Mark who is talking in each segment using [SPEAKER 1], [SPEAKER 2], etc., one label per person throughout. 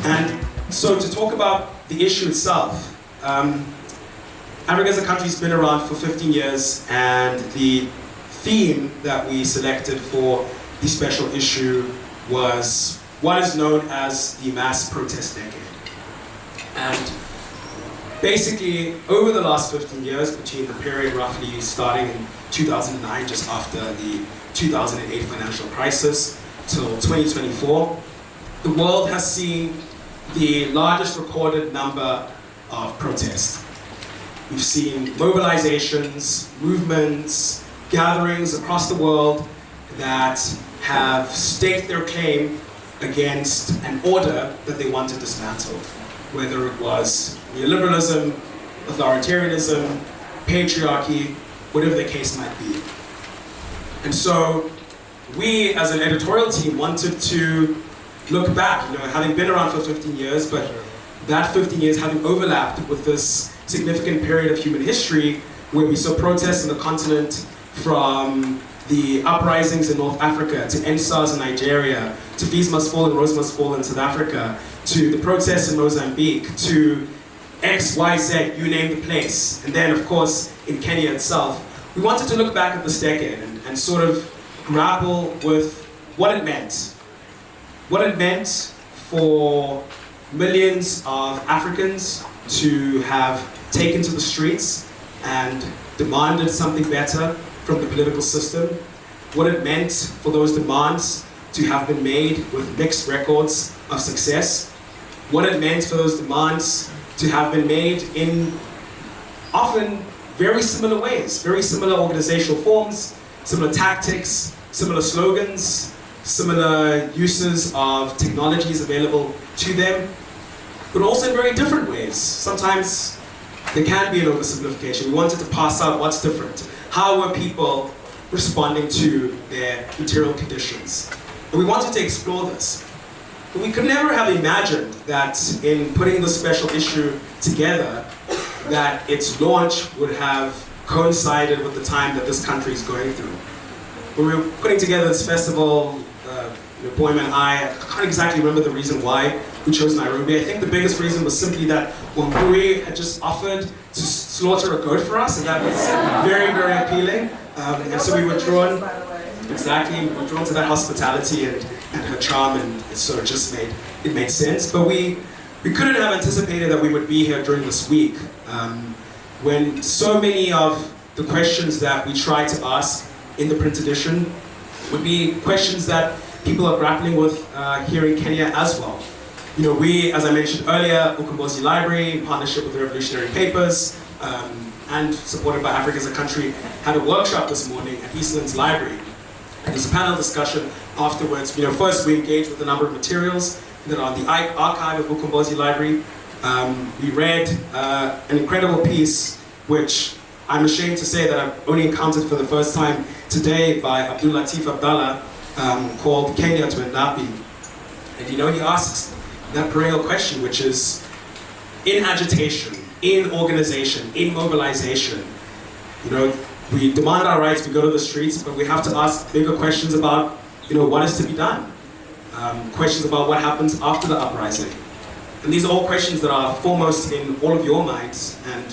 [SPEAKER 1] And so to talk about the issue itself, Africa as a country has been around for 15 years, and the theme that we selected for the special issue was what is known as the mass protest decade. And basically, over the last 15 years, between the period roughly starting in 2009, just after the 2008 financial crisis, till 2024, the world has seen the largest recorded number of protests. We've seen mobilizations, movements, gatherings across the world that have staked their claim against an order that they want to dismantle, whether it was neoliberalism, authoritarianism, patriarchy, whatever the case might be. And so we, as an editorial team, wanted to look back, having been around for 15 years, but that 15 years having overlapped with this significant period of human history where we saw protests on the continent, from the uprisings in North Africa, to NSAS in Nigeria, to Fees Must Fall and Rose Must Fall in South Africa, to the protests in Mozambique, to X, Y, Z, you name the place. And then, of course, in Kenya itself. We wanted to look back at this decade and sort of grapple with what it meant. What it meant for millions of Africans to have taken to the streets and demanded something better from the political system. What it meant for those demands to have been made with mixed records of success. What it meant for those demands to have been made in often very similar ways, very similar organizational forms, similar tactics, similar slogans, similar uses of technologies available to them, but also in very different ways. Sometimes there can be an oversimplification. We wanted to pass out what's different. How were people responding to their material conditions? And we wanted to explore this. But we could never have imagined that in putting this special issue together, that its launch would have coincided with the time that this country is going through. When we were putting together this festival, Boyman and I can't exactly remember the reason why we chose Nairobi. I think the biggest reason was simply that Wangui had just offered to slaughter a goat for us, and that was very, very appealing. And so we were drawn, we were drawn to that hospitality and her charm, and so it made sense. But we couldn't have anticipated that we would be here during this week, when so many of the questions that we try to ask in the print edition would be questions that people are grappling with here in Kenya as well. We, as I mentioned earlier, Ukombozi Library, in partnership with the Revolutionary Papers, and supported by Africa as a Country, had a workshop this morning at Eastland's Library. And there's a panel discussion afterwards. First we engaged with a number of materials that are on the archive of Ukombozi Library. We read an incredible piece, which I'm ashamed to say that I've only encountered for the first time today, by Abdul Latif Abdallah, called Kenya to Endapi. And he asks that perennial question, which is, in agitation, in organization, in mobilization, we demand our rights, we go to the streets, but we have to ask bigger questions about, what is to be done. Questions about what happens after the uprising. And these are all questions that are foremost in all of your minds, and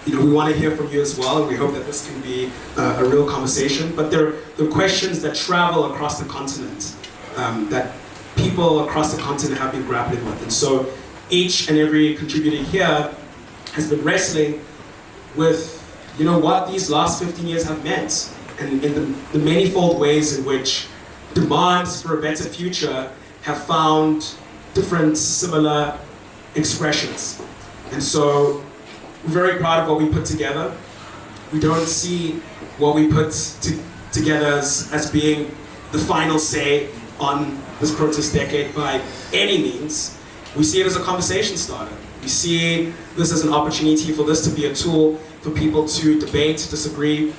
[SPEAKER 1] we want to hear from you as well, and we hope that this can be a real conversation. But they're questions that travel across the continent, that people across the continent have been grappling with. And so each and every contributor here has been wrestling with, what these last 15 years have meant, and in the manifold ways in which demands for a better future have found different similar expressions. And so we're very proud of what we put together. We don't see what we put together as being the final say on this protest decade by any means. We see it as a conversation starter. We see this as an opportunity for this to be a tool for people to debate, disagree,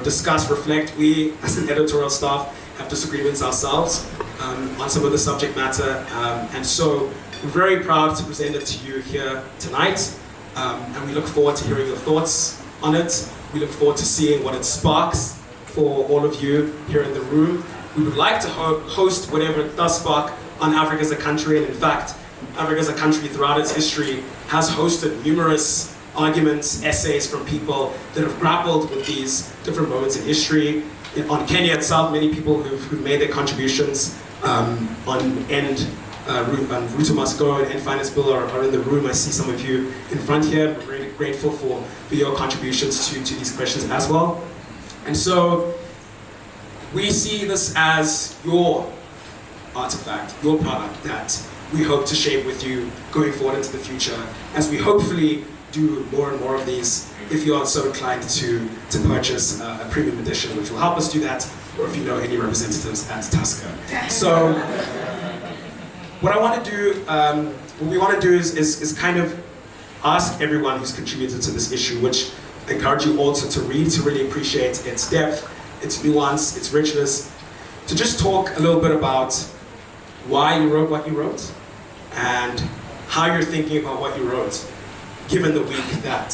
[SPEAKER 1] discuss, reflect. We, as an editorial staff, have disagreements ourselves on some of the subject matter. And so we're very proud to present it to you here tonight. And we look forward to hearing your thoughts on it. We look forward to seeing what it sparks for all of you here in the room. We would like to host whatever it does spark on Africa as a Country, and in fact, Africa as a country throughout its history has hosted numerous arguments, essays from people that have grappled with these different moments in history. On Kenya itself, many people who've made their contributions on Ruto Must Go and End Finance Bill are in the room. I see some of you in front here. We're very grateful for your contributions to these questions as well. And so we see this as your artifact, your product that we hope to shape with you going forward into the future as we hopefully do more and more of these, if you are so inclined to purchase a premium edition, which will help us do that, or if you know any representatives at Tusker. So what I want to do, what we want to do is kind of ask everyone who's contributed to this issue, which I encourage you also to read, to really appreciate its depth, its nuance, its richness, to just talk a little bit about why you wrote what you wrote and how you're thinking about what you wrote, given the week that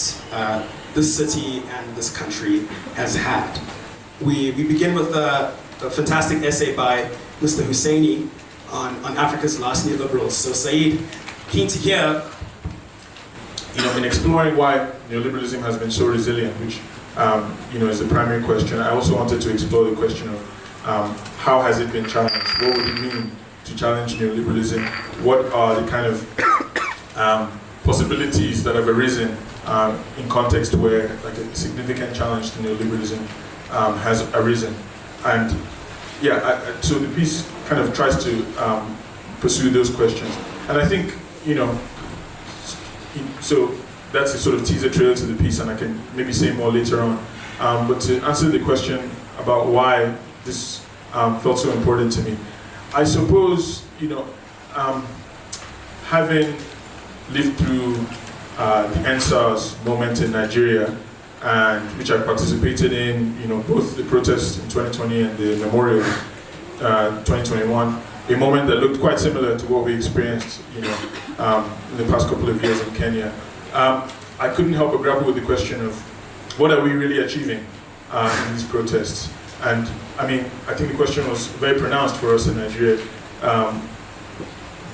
[SPEAKER 1] this city and this country has had. We begin with a fantastic essay by Mr. Husaini on Africa's last neoliberals. So Saeed, keen to hear.
[SPEAKER 2] In exploring why neoliberalism has been so resilient, which is the primary question, I also wanted to explore the question of how has it been challenged? What would it mean to challenge neoliberalism? What are the kind of possibilities that have arisen in context where like a significant challenge to neoliberalism has arisen? And so the piece kind of tries to pursue those questions. And I think, so that's a sort of teaser trailer to the piece, and I can maybe say more later on. But to answer the question about why this felt so important to me, I suppose, having lived through the NSAS moment in Nigeria, and which I participated in, both the protests in 2020 and the memorial 2021, a moment that looked quite similar to what we experienced, in the past couple of years in Kenya. I couldn't help but grapple with the question of what are we really achieving in these protests? And I think the question was very pronounced for us in Nigeria,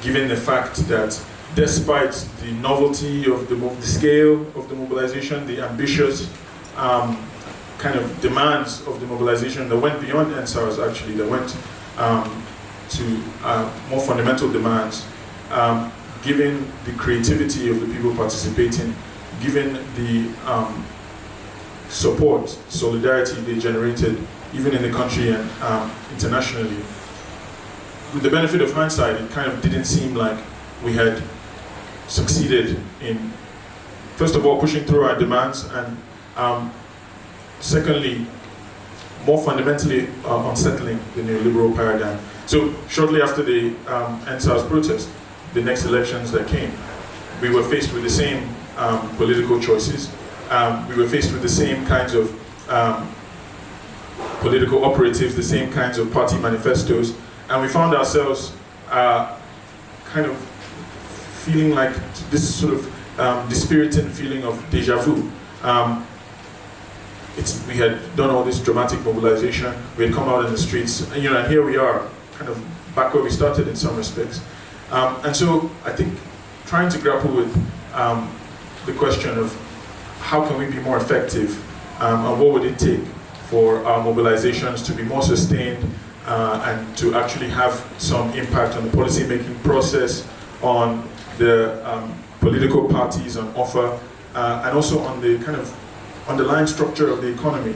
[SPEAKER 2] given the fact that despite the novelty of the scale of the mobilization, the ambitious kind of demands of the mobilization that went beyond NSARS actually, that went to more fundamental demands, given the creativity of the people participating, given the support, solidarity they generated, even in the country and internationally. With the benefit of hindsight, it kind of didn't seem like we had succeeded in, first of all, pushing through our demands, and secondly, more fundamentally, unsettling the neoliberal paradigm. So shortly after the NSAS protest, the next elections that came, we were faced with the same political choices. We were faced with the same kinds of political operatives, the same kinds of party manifestos, and we found ourselves kind of feeling like this sort of dispiriting feeling of deja vu. We had done all this dramatic mobilization, we had come out in the streets, and here we are, kind of back where we started in some respects. And so I think trying to grapple with the question of how can we be more effective, and what would it take for our mobilizations to be more sustained and to actually have some impact on the policy-making process, on the political parties on offer, and also on the kind of underlying structure of the economy,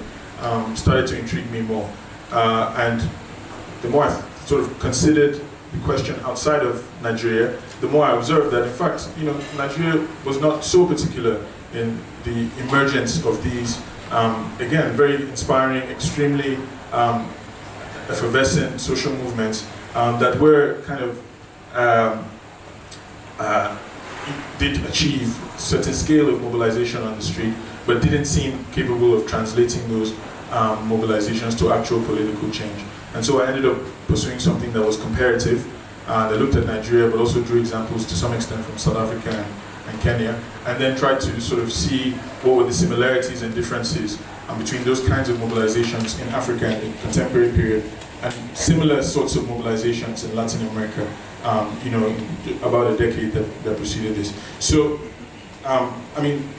[SPEAKER 2] started to intrigue me more. And the more I sort of considered the question outside of Nigeria, the more I observed that, in fact, Nigeria was not so particular in the emergence of these, again, very inspiring, extremely effervescent social movements that were kind of did achieve a certain scale of mobilization on the street, but didn't seem capable of translating those mobilizations to actual political change. And so I ended up pursuing something that was comparative, that looked at Nigeria, but also drew examples to some extent from South Africa and Kenya, and then tried to sort of see what were the similarities and differences between those kinds of mobilizations in Africa in the contemporary period, and similar sorts of mobilizations in Latin America about a decade that preceded this. So,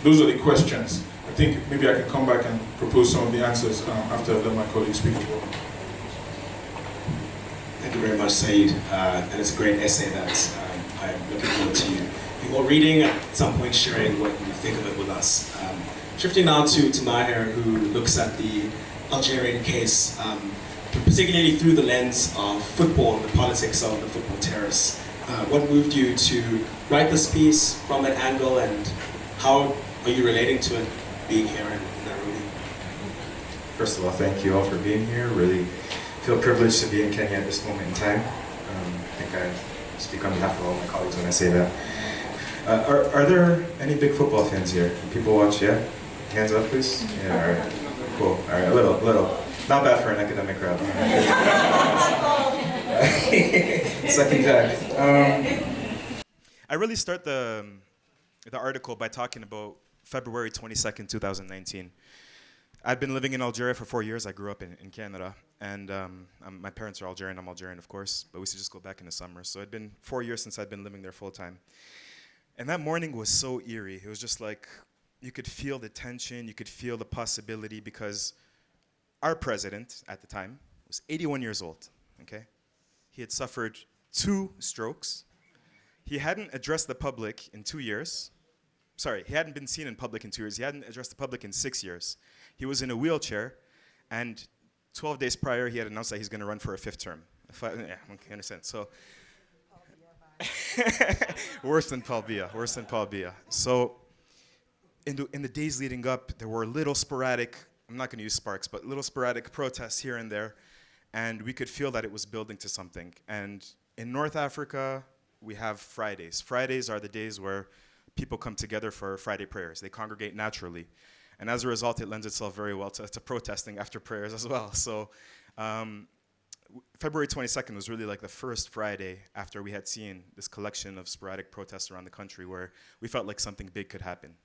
[SPEAKER 2] those are the questions. I think maybe I can come back and propose some of the answers after I've let my colleagues speak as well.
[SPEAKER 1] Thank you very much, Saeed. And it's a great essay that I'm looking forward to you all reading, at some point sharing what you think of it with us. Shifting now to Maher, who looks at the Algerian case, particularly through the lens of football and the politics of the football terrace. What moved you to write this piece from that angle, and how are you relating to it being here in Nairobi?
[SPEAKER 3] First of all, thank you all for being here. Really feel privileged to be in Kenya at this moment in time. I think I speak on behalf of all my colleagues when I say that. Are there any big football fans here? Can people watch? Yeah? Hands up, please. Yeah, all right. Cool. All right, a little. Not bad for an academic crowd. Second jack.
[SPEAKER 4] I really start the article by talking about February 22nd, 2019. I've been living in Algeria for 4 years. I grew up in Canada, and my parents are Algerian. I'm Algerian, of course, but we used to just go back in the summer. So it'd been 4 years since I'd been living there full time. And that morning was so eerie. It was just like, you could feel the tension, you could feel the possibility, because our president at the time was 81 years old, okay? He had suffered 2 strokes. He hadn't addressed the public in 2 years. Sorry, he hadn't been seen in public in 2 years. He hadn't addressed the public in 6 years. He was in a wheelchair, and 12 days prior, he had announced that he's going to run for a 5th term. Yeah, okay, understand. So, worse than Paul Biya. So, in the days leading up, there were little sporadic, I'm not going to use sparks, but little sporadic protests here and there, and we could feel that it was building to something. And in North Africa, we have Fridays. Fridays are the days where people come together for Friday prayers. They congregate naturally. And as a result, it lends itself very well to protesting after prayers as well. So February 22nd was really like the first Friday after we had seen this collection of sporadic protests around the country where we felt like something big could happen.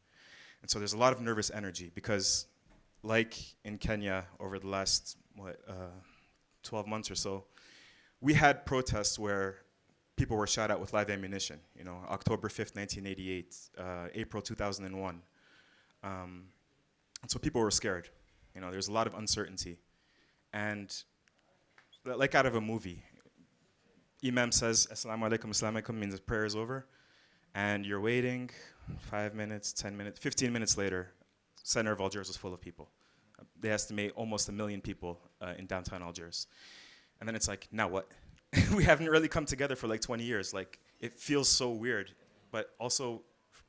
[SPEAKER 4] And so there's a lot of nervous energy because, like in Kenya over the last, 12 months or so, we had protests where people were shot at with live ammunition. You know, October 5th, 1988, April 2001. And so people were scared. You know, there's a lot of uncertainty. And like out of a movie, Imam says, Assalamu alaikum, assalamu alaikum, means the prayer is over. And you're waiting 5 minutes, 10 minutes, 15 minutes later, center of Algiers was full of people. They estimate almost 1 million people in downtown Algiers. And then it's like, now what? We haven't really come together for like 20 years. Like, it feels so weird, but also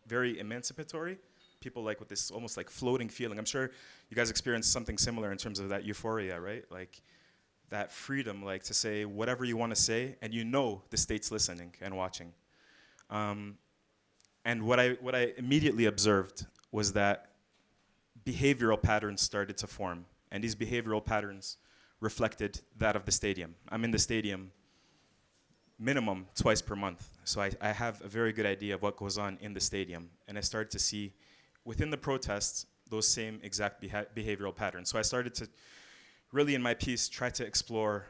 [SPEAKER 4] very emancipatory. People like with this almost like floating feeling. I'm sure you guys experienced something similar in terms of that euphoria, right? Like that freedom, like to say whatever you want to say, and you know the state's listening and watching. And what I immediately observed was that behavioral patterns started to form, and these behavioral patterns reflected that of the stadium. I'm in the stadium minimum twice per month, so I have a very good idea of what goes on in the stadium, and I started to see within the protests those same exact behavioral patterns. So I started to really in my piece try to explore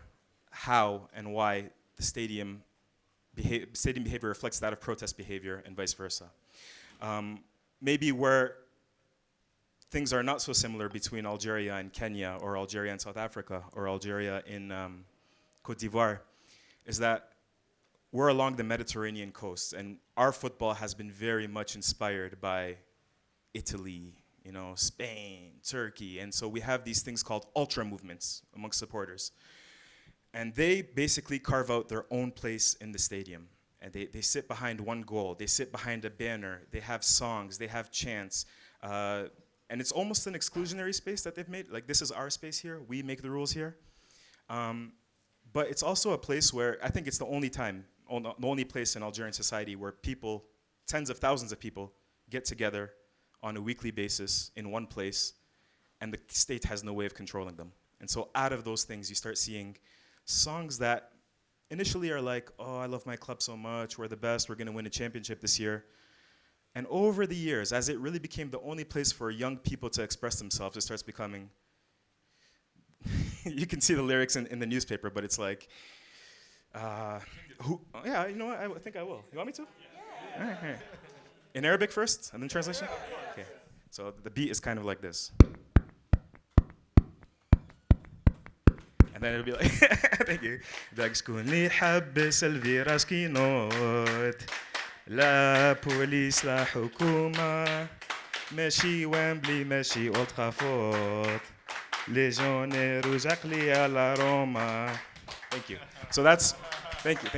[SPEAKER 4] how and why the stadium behavior reflects that of protest behavior and vice versa. Maybe where things are not so similar between Algeria and Kenya, or Algeria and South Africa, or Algeria in Cote d'Ivoire, is that we're along the Mediterranean coast, and our football has been very much inspired by Italy, you know, Spain, Turkey, and so we have these things called ultra movements amongst supporters. And they basically carve out their own place in the stadium. And they sit behind one goal, they sit behind a banner, they have songs, they have chants, and it's almost an exclusionary space that they've made. Like, this is our space here, we make the rules here. But it's also a place where, I think it's the only time, the only place in Algerian society where people, tens of thousands of people, get together on a weekly basis in one place, and the state has no way of controlling them. And so out of those things, you start seeing songs that initially are like, oh, I love my club so much, we're the best, we're gonna win a championship this year. And over the years, as it really became the only place for young people to express themselves, it starts becoming, you can see the lyrics in the newspaper, but it's like, Yeah, you know what? I think I will. You want me to? Yeah. All right, all right. In Arabic first, and then translation? Okay. So the beat is kind of like this. And then it'll be like, thank you. Like, شكون اللي حبس الفيروس كي نوت لا بوليس لا حكومة ماشي وامبلي ماشي أولد ترافورد ليجونير وجاقلي على روما. Thank you. So that's, thank you.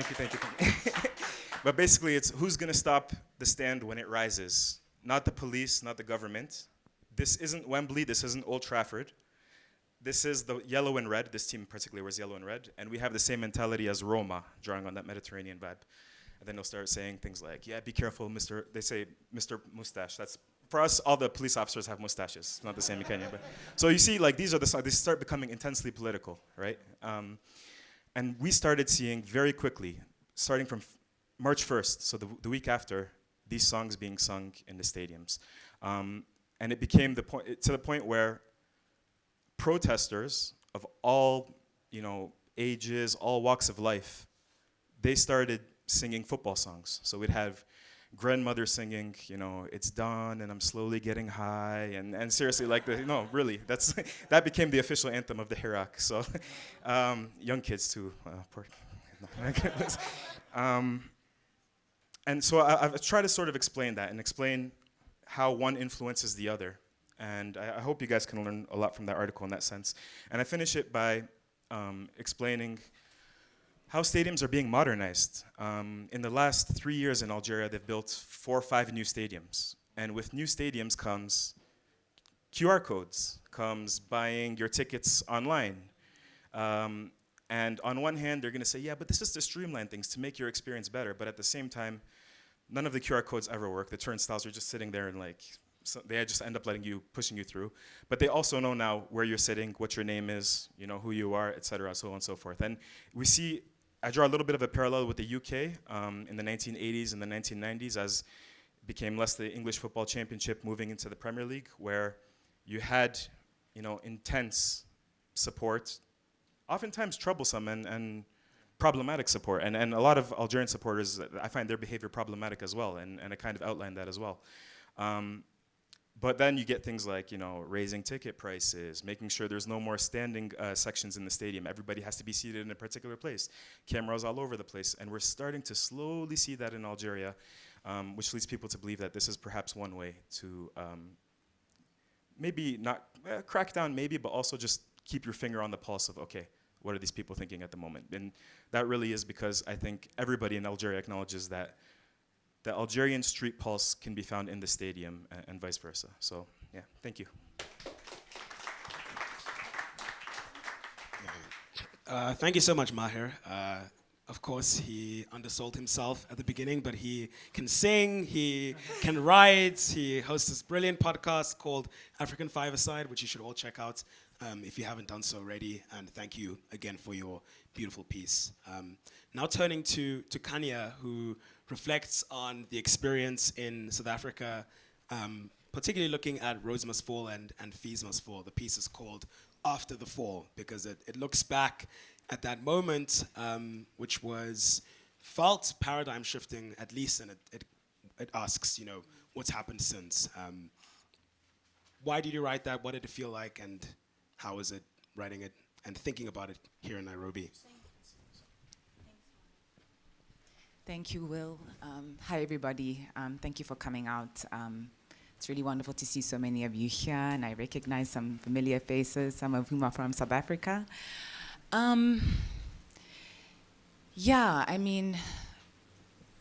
[SPEAKER 4] But basically it's who's gonna stop the stand when it rises? Not the police, not the government. This isn't Wembley, this isn't Old Trafford. This is the yellow and red. This team in particular was yellow and red. And we have the same mentality as Roma, drawing on that Mediterranean vibe. And then they'll start saying things like, yeah, be careful, Mr. They say, Mr. Mustache. That's, for us, all the police officers have mustaches. It's not the same in Kenya. But. So you see, like, these are they start becoming intensely political, right? And we started seeing very quickly, starting from March 1st, so the week after, these songs being sung in the stadiums. And it became to the point where protesters of all, ages, all walks of life, they started singing football songs. So we'd have grandmother singing, it's dawn and I'm slowly getting high, and seriously, like really, that became the official anthem of the Hirak. So young kids too. And so I've tried to sort of explain that and explain how one influences the other. And I hope you guys can learn a lot from that article in that sense. And I finish it by explaining how stadiums are being modernized. In the last 3 years in Algeria, they've built 4 or 5 new stadiums. And with new stadiums comes QR codes, comes buying your tickets online. And on one hand, they're gonna say, yeah, but this is to streamline things, to make your experience better. But at the same time, none of the QR codes ever work. The turnstiles are just sitting there and so they just end up pushing you through. But they also know now where you're sitting, what your name is, who you are, et cetera, so on and so forth. And we see, I draw a little bit of a parallel with the UK in the 1980s and the 1990s as it became less the English Football Championship moving into the Premier League, where you had, intense support, oftentimes troublesome and problematic support. And a lot of Algerian supporters, I find their behavior problematic as well, and I kind of outlined that as well. But then you get things like, raising ticket prices, making sure there's no more standing sections in the stadium. Everybody has to be seated in a particular place. Cameras all over the place. And we're starting to slowly see that in Algeria, which leads people to believe that this is perhaps one way to maybe not crack down, maybe, but also just keep your finger on the pulse of, okay, what are these people thinking at the moment? And that really is because I think everybody in Algeria acknowledges that the Algerian street pulse can be found in the stadium and vice versa. So, yeah, thank you.
[SPEAKER 1] Thank you so much, Maher. Of course, he undersold himself at the beginning, but he can sing, he can write, he hosts this brilliant podcast called African Five-A-Side, which you should all check out if you haven't done so already. And thank you again for your beautiful piece. Now turning to Khanya, who reflects on the experience in South Africa, particularly looking at Rhodes Must Fall and Fees Must Fall. The piece is called After the Fall, because it looks back at that moment, which was felt paradigm shifting, at least, and it asks, what's happened since. Why did you write that? What did it feel like? And how is it writing it and thinking about it here in Nairobi?
[SPEAKER 5] Thank you, Will. Hi, everybody. Thank you for coming out. It's really wonderful to see so many of you here, and I recognize some familiar faces, some of whom are from South Africa.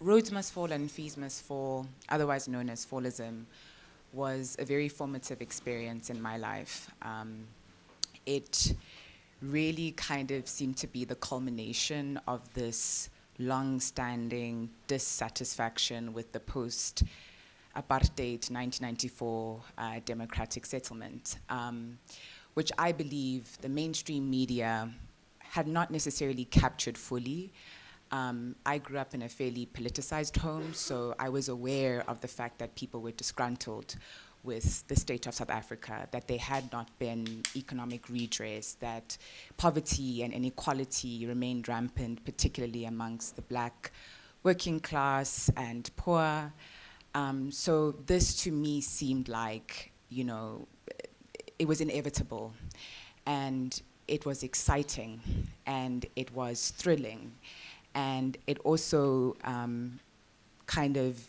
[SPEAKER 5] Rhodes Must Fall and Fees Must Fall, otherwise known as Fallism, was a very formative experience in my life. It really kind of seemed to be the culmination of this long-standing dissatisfaction with the post-apartheid 1994 democratic settlement, which I believe the mainstream media had not necessarily captured fully. I grew up in a fairly politicized home, so I was aware of the fact that people were disgruntled with the state of South Africa, that there had not been economic redress, that poverty and inequality remained rampant, particularly amongst the black working class and poor. So this to me seemed like, it was inevitable, and it was exciting, and it was thrilling, and it also kind of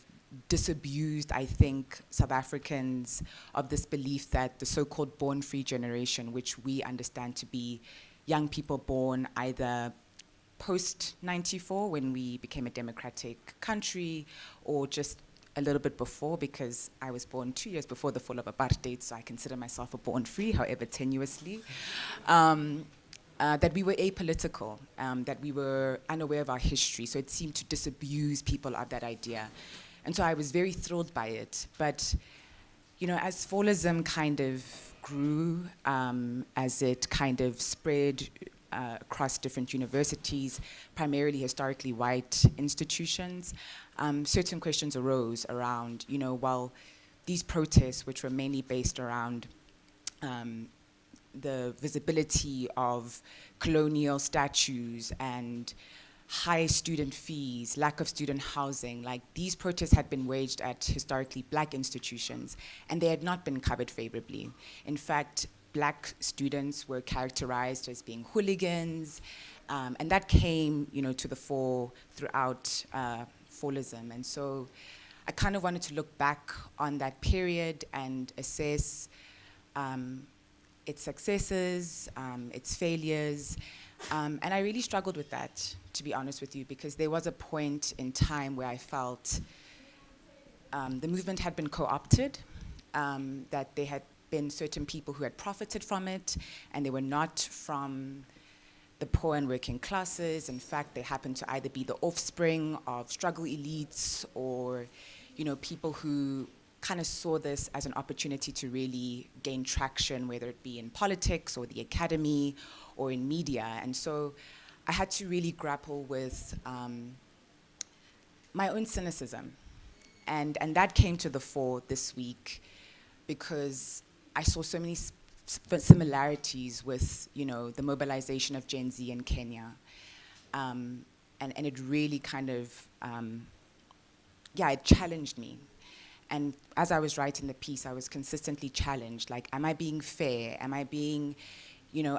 [SPEAKER 5] disabused, I think, South Africans of this belief that the so-called born-free generation, which we understand to be young people born either post-94, when we became a democratic country, or just a little bit before, because I was born 2 years before the fall of apartheid, so I consider myself a born-free, however tenuously, that we were apolitical, that we were unaware of our history, so it seemed to disabuse people of that idea. And so I was very thrilled by it. But, as fallism kind of grew, as it kind of spread across different universities, primarily historically white institutions, certain questions arose around, these protests, which were mainly based around the visibility of colonial statues and high student fees, lack of student housing, like these protests had been waged at historically black institutions, and they had not been covered favorably. In fact, black students were characterized as being hooligans, and that came, to the fore throughout fallism. And so I kind of wanted to look back on that period and assess its successes, its failures, and I really struggled with that, to be honest with you, because there was a point in time where I felt the movement had been co-opted, that there had been certain people who had profited from it, and they were not from the poor and working classes. In fact, they happened to either be the offspring of struggle elites or, people who kind of saw this as an opportunity to really gain traction, whether it be in politics or the academy or in media. And so I had to really grapple with my own cynicism. And that came to the fore this week because I saw so many similarities with, the mobilization of Gen Z in Kenya. And it really kind of, it challenged me. And as I was writing the piece, I was consistently challenged, like, am I being fair? Am I being,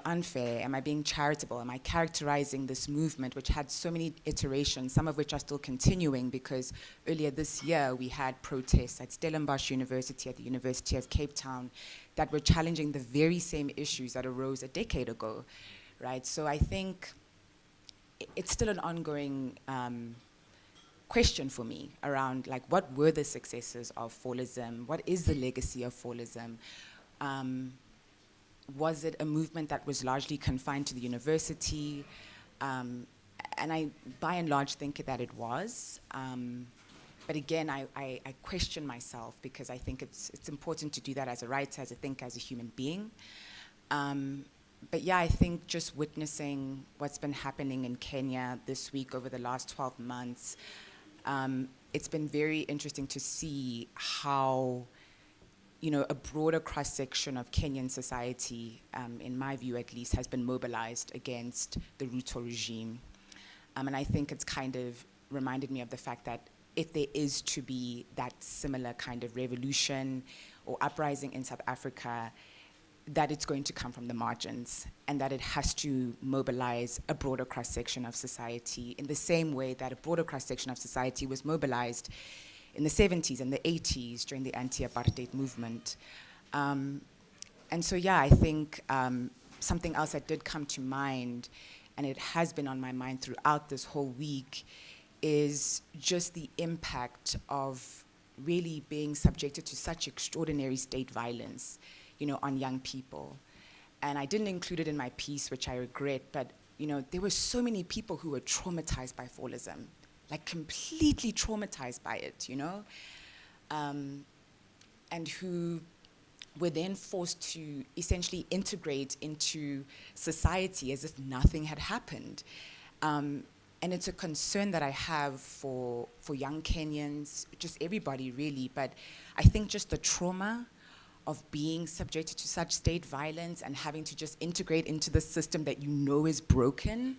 [SPEAKER 5] unfair? Am I being charitable? Am I characterizing this movement, which had so many iterations, some of which are still continuing, because earlier this year we had protests at Stellenbosch University, at the University of Cape Town, that were challenging the very same issues that arose a decade ago, right? So I think it's still an ongoing question for me around, like, what were the successes of fallism? What is the legacy of fallism? Was it a movement that was largely confined to the university? And I, by and large, think that it was. But again, I question myself, because I think it's important to do that as a writer, as a human being. But yeah, I think just witnessing what's been happening in Kenya this week over the last 12 months, it's been very interesting to see how, a broader cross-section of Kenyan society, in my view at least, has been mobilized against the Ruto regime. And I think it's kind of reminded me of the fact that if there is to be that similar kind of revolution or uprising in South Africa, that it's going to come from the margins, and that it has to mobilize a broader cross-section of society in the same way that a broader cross-section of society was mobilized in the 70s and the 80s during the anti-apartheid movement. And so, I think something else that did come to mind, and it has been on my mind throughout this whole week, is just the impact of really being subjected to such extraordinary state violence, on young people. And I didn't include it in my piece, which I regret, but there were so many people who were traumatized by fallism, like completely traumatized by it, and who were then forced to essentially integrate into society as if nothing had happened. And it's a concern that I have for young Kenyans, just everybody really, but I think just the trauma of being subjected to such state violence and having to just integrate into the system that you know is broken.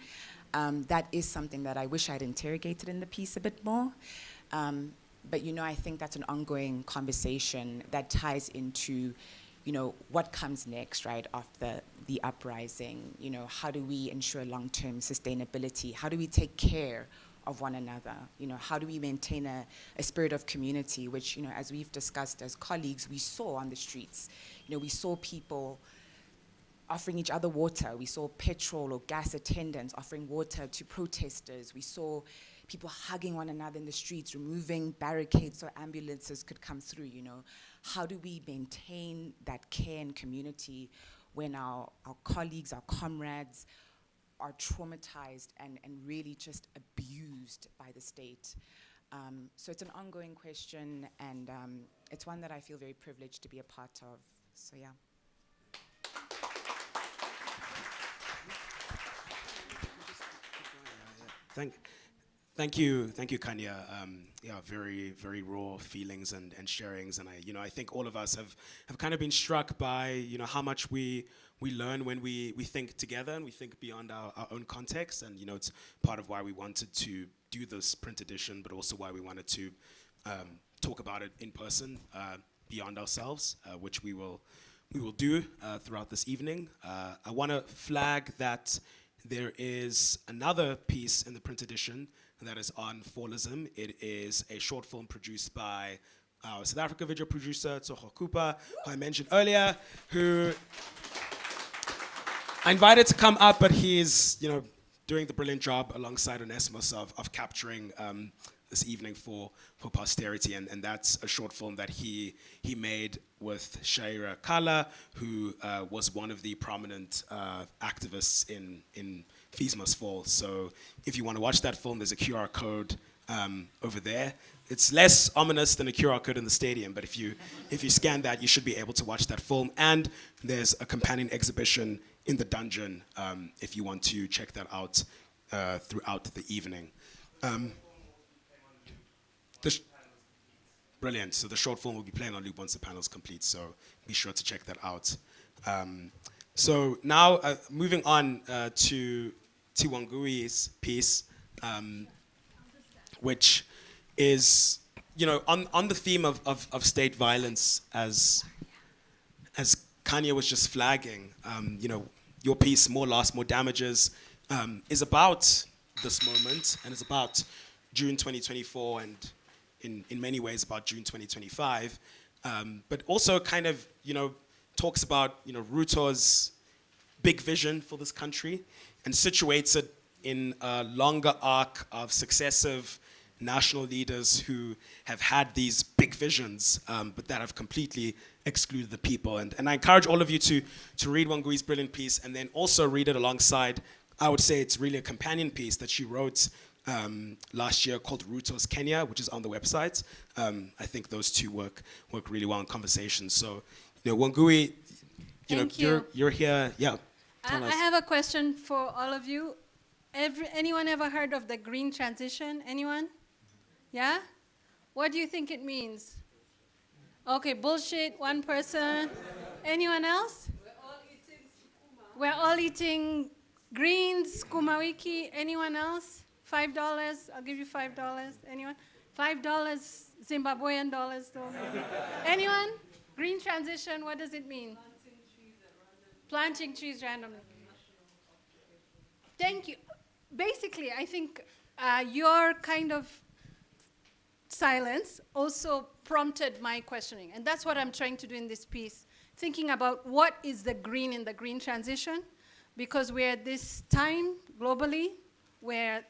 [SPEAKER 5] That is something that I wish I'd interrogated in the piece a bit more. But I think that's an ongoing conversation that ties into, what comes next, right, after the uprising. How do we ensure long-term sustainability? How do we take care of one another? How do we maintain a spirit of community, which, as we've discussed as colleagues, we saw on the streets. We saw people offering each other water. We saw petrol or gas attendants offering water to protesters. We saw people hugging one another in the streets, removing barricades so ambulances could come through. How do we maintain that care and community when our colleagues, our comrades are traumatized and really just abused by the state? So it's an ongoing question, and it's one that I feel very privileged to be a part of. So yeah.
[SPEAKER 1] Thank you, Khanya. Very, very raw feelings and sharings, and I think all of us have kind of been struck by how much we learn when we think together and we think beyond our own context, and it's part of why we wanted to do this print edition, but also why we wanted to talk about it in person beyond ourselves, which we will do throughout this evening. I want to flag that there is another piece in the print edition that is on fallism. It is a short film produced by our South Africa video producer, Tsogo Kupa, who I mentioned earlier, who I invited to come up, but he's doing the brilliant job alongside Onesmus of capturing this evening for posterity, and that's a short film that he made with Shamira Ibrahim, who was one of the prominent activists in Fees Must Fall. So if you want to watch that film, there's a QR code over there. It's less ominous than a QR code in the stadium, but if you scan that, you should be able to watch that film. And there's a companion exhibition in the dungeon if you want to check that out throughout the evening. Brilliant. So the short film will be playing on loop once the panel's complete, so be sure to check that out. So now moving on to Wangui's piece, which is on the theme of state violence, as Khanya was just flagging. Your piece, More Loss, More Damages, is about this moment, and it's about June 2024, and in many ways about June 2025, but also kind of, talks about, Ruto's big vision for this country and situates it in a longer arc of successive national leaders who have had these big visions, but that have completely excluded the people. And I encourage all of you to read Wangui's brilliant piece, and then also read it alongside, I would say it's really a companion piece that she wrote last year called Ruto's Kenya, which is on the website. I think those two work really well in conversation. So, Wangui, you're here. Yeah.
[SPEAKER 6] I have a question for all of you. Anyone ever heard of the green transition? Anyone? Yeah? What do you think it means? Okay, bullshit, one person. Anyone else? We're all eating greens, sukuma wiki. Anyone else? $5, I'll give you $5. Anyone? $5 Zimbabwean dollars though. Anyone? Green transition, what does it mean? Planting trees randomly. Thank you. Basically, I think your kind of silence also prompted my questioning, and that's what I'm trying to do in this piece, thinking about what is the green in the green transition, because we're at this time globally where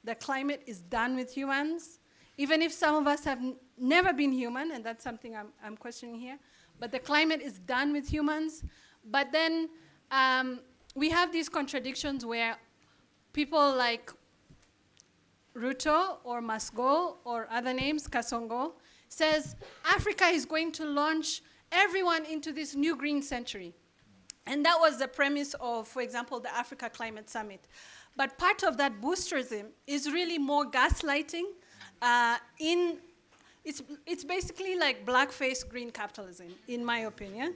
[SPEAKER 6] the climate is done with humans, even if some of us have never been human, and that's something I'm questioning here, but the climate is done with humans. But then we have these contradictions where people like Ruto or Masgo or other names, Kasongo, says Africa is going to launch everyone into this new green century. And that was the premise of, for example, the Africa Climate Summit. But part of that boosterism is really more gaslighting in it's basically like blackface green capitalism, in my opinion.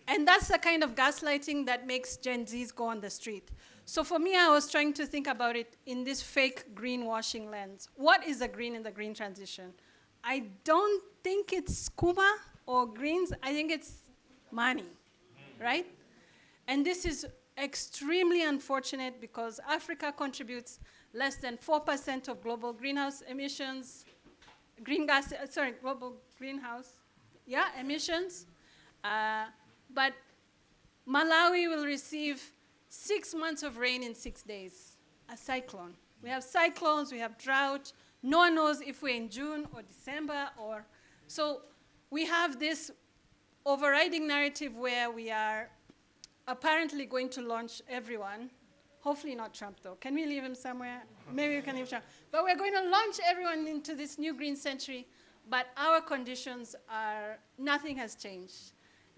[SPEAKER 6] And that's the kind of gaslighting that makes Gen Zs go on the street. So for me, I was trying to think about it in this fake greenwashing lens. What is the green in the green transition? I don't think it's Kupa or greens. I think it's money, right? And this is extremely unfortunate because Africa contributes less than 4% of global greenhouse emissions, global greenhouse, emissions. But Malawi will receive 6 months of rain in 6 days, a cyclone. We have cyclones, we have drought. No one knows if we're in June or December or, so we have this overriding narrative where we are apparently going to launch everyone. Hopefully not Trump, though. Can we leave him somewhere? Maybe we can leave Trump. But we're going to launch everyone into this new green century, but our conditions are, nothing has changed.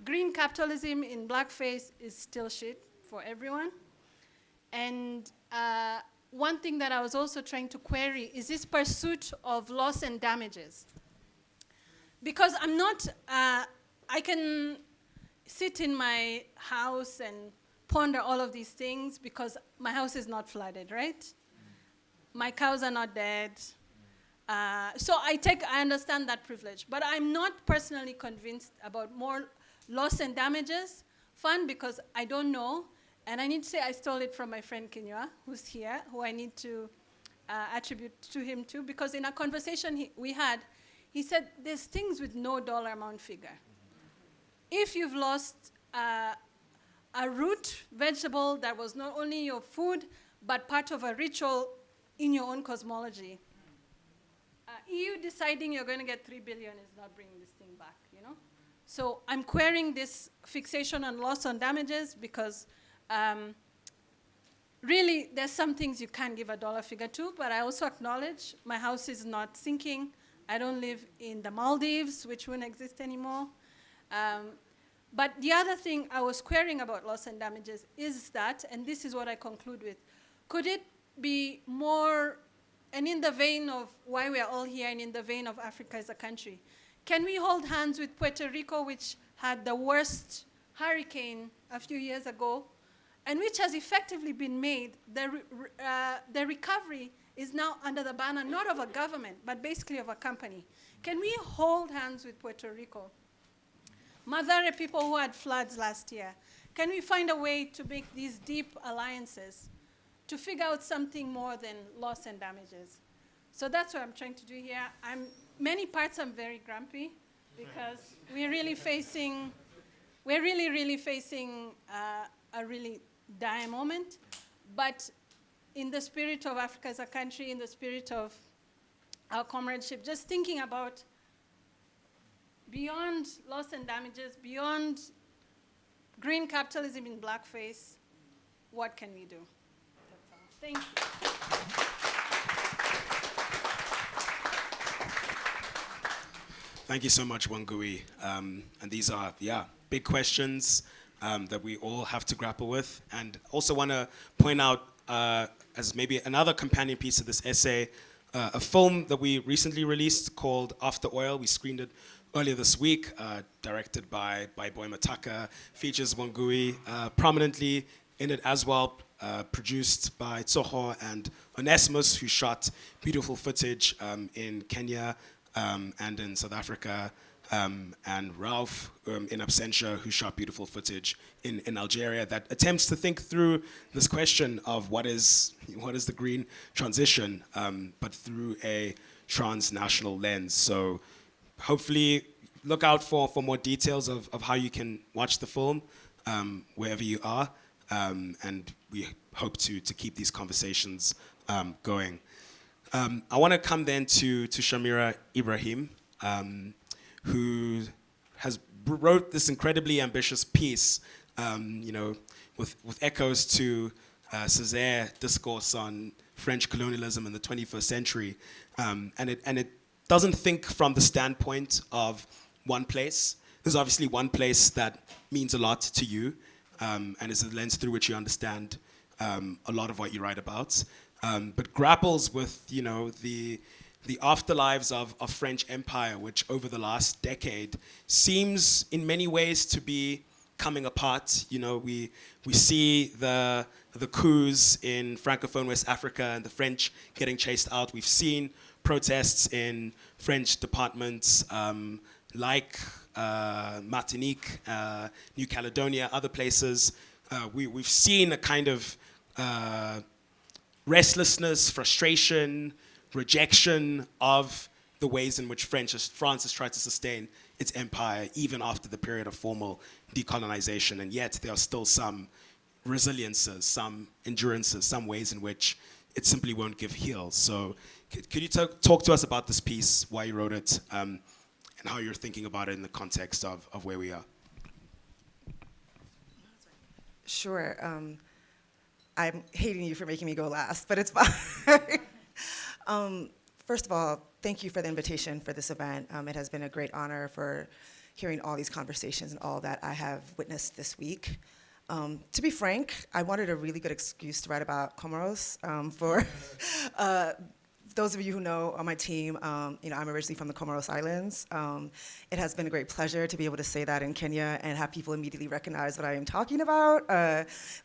[SPEAKER 6] Green capitalism in blackface is still shit for everyone. And one thing that I was also trying to query is this pursuit of loss and damages. Because I'm not, I can sit in my house and ponder all of these things because my house is not flooded, right? My cows are not dead. So I understand that privilege, but I'm not personally convinced about more loss and damages fund because I don't know, and I need to say I stole it from my friend Khanya, who's here, who I need to attribute to him too, because in a conversation we had, he said there's things with no dollar amount figure. If you've lost a root vegetable that was not only your food, but part of a ritual in your own cosmology, EU deciding you're going to get 3 billion is not bringing this thing back, you know? So I'm querying this fixation on loss on damages because really there's some things you can't give a dollar figure to, but I also acknowledge my house is not sinking. I don't live in the Maldives, which won't exist anymore. But the other thing I was querying about loss and damages is that, and this is what I conclude with, could it be more, and in the vein of why we are all here and in the vein of Africa as a country, can we hold hands with Puerto Rico, which had the worst hurricane a few years ago, and which has effectively been made? The recovery is now under the banner, not of a government, but basically of a company. Can we hold hands with Puerto Rico? Madare people who had floods last year. Can we find a way to make these deep alliances to figure out something more than loss and damages? So that's what I'm trying to do here. Many parts I'm very grumpy because we're really facing a really dire moment. But in the spirit of Africa as a country, in the spirit of our comradeship, just thinking about beyond loss and damages, beyond green capitalism in blackface, what can we do? That's all. Thank you.
[SPEAKER 1] Thank you so much, Wangui. And these are, big questions that we all have to grapple with. And also want to point out, as maybe another companion piece of this essay, a film that we recently released called After Oil. We screened it earlier this week, directed by Boy Mataka, features Wangui prominently in it as well, produced by Tsogo and Onesmus, who shot beautiful footage in Kenya and in South Africa, and Ralph in absentia, who shot beautiful footage in Algeria, that attempts to think through this question of what is the green transition, but through a transnational lens. So hopefully look out for more details of how you can watch the film wherever you are, and we hope to keep these conversations going. I want to come then to Shamira Ibrahim, who wrote this incredibly ambitious piece, with echoes to Césaire's discourse on French colonialism in the 21st century, and it doesn't think from the standpoint of one place. There's obviously one place that means a lot to you, and is the lens through which you understand a lot of what you write about, but grapples with the the afterlives of French Empire, which over the last decade seems in many ways to be coming apart. You know, we see the coups in Francophone West Africa and the French getting chased out. We've seen protests in French departments like Martinique, New Caledonia, other places. We've seen a kind of restlessness, frustration, rejection of the ways in which France has tried to sustain its empire, even after the period of formal decolonization. And yet there are still some resiliences, some endurances, some ways in which it simply won't give heel. So could you talk to us about this piece, why you wrote it, and how you're thinking about it in the context of where we are?
[SPEAKER 7] Sure. I'm hating you for making me go last, but it's fine. First of all, thank you for the invitation for this event. It has been a great honor for hearing all these conversations and all that I have witnessed this week. To be frank, I wanted a really good excuse to write about Comoros. For those of you who know on my team, I'm originally from the Comoros Islands. It has been a great pleasure to be able to say that in Kenya and have people immediately recognize what I am talking about.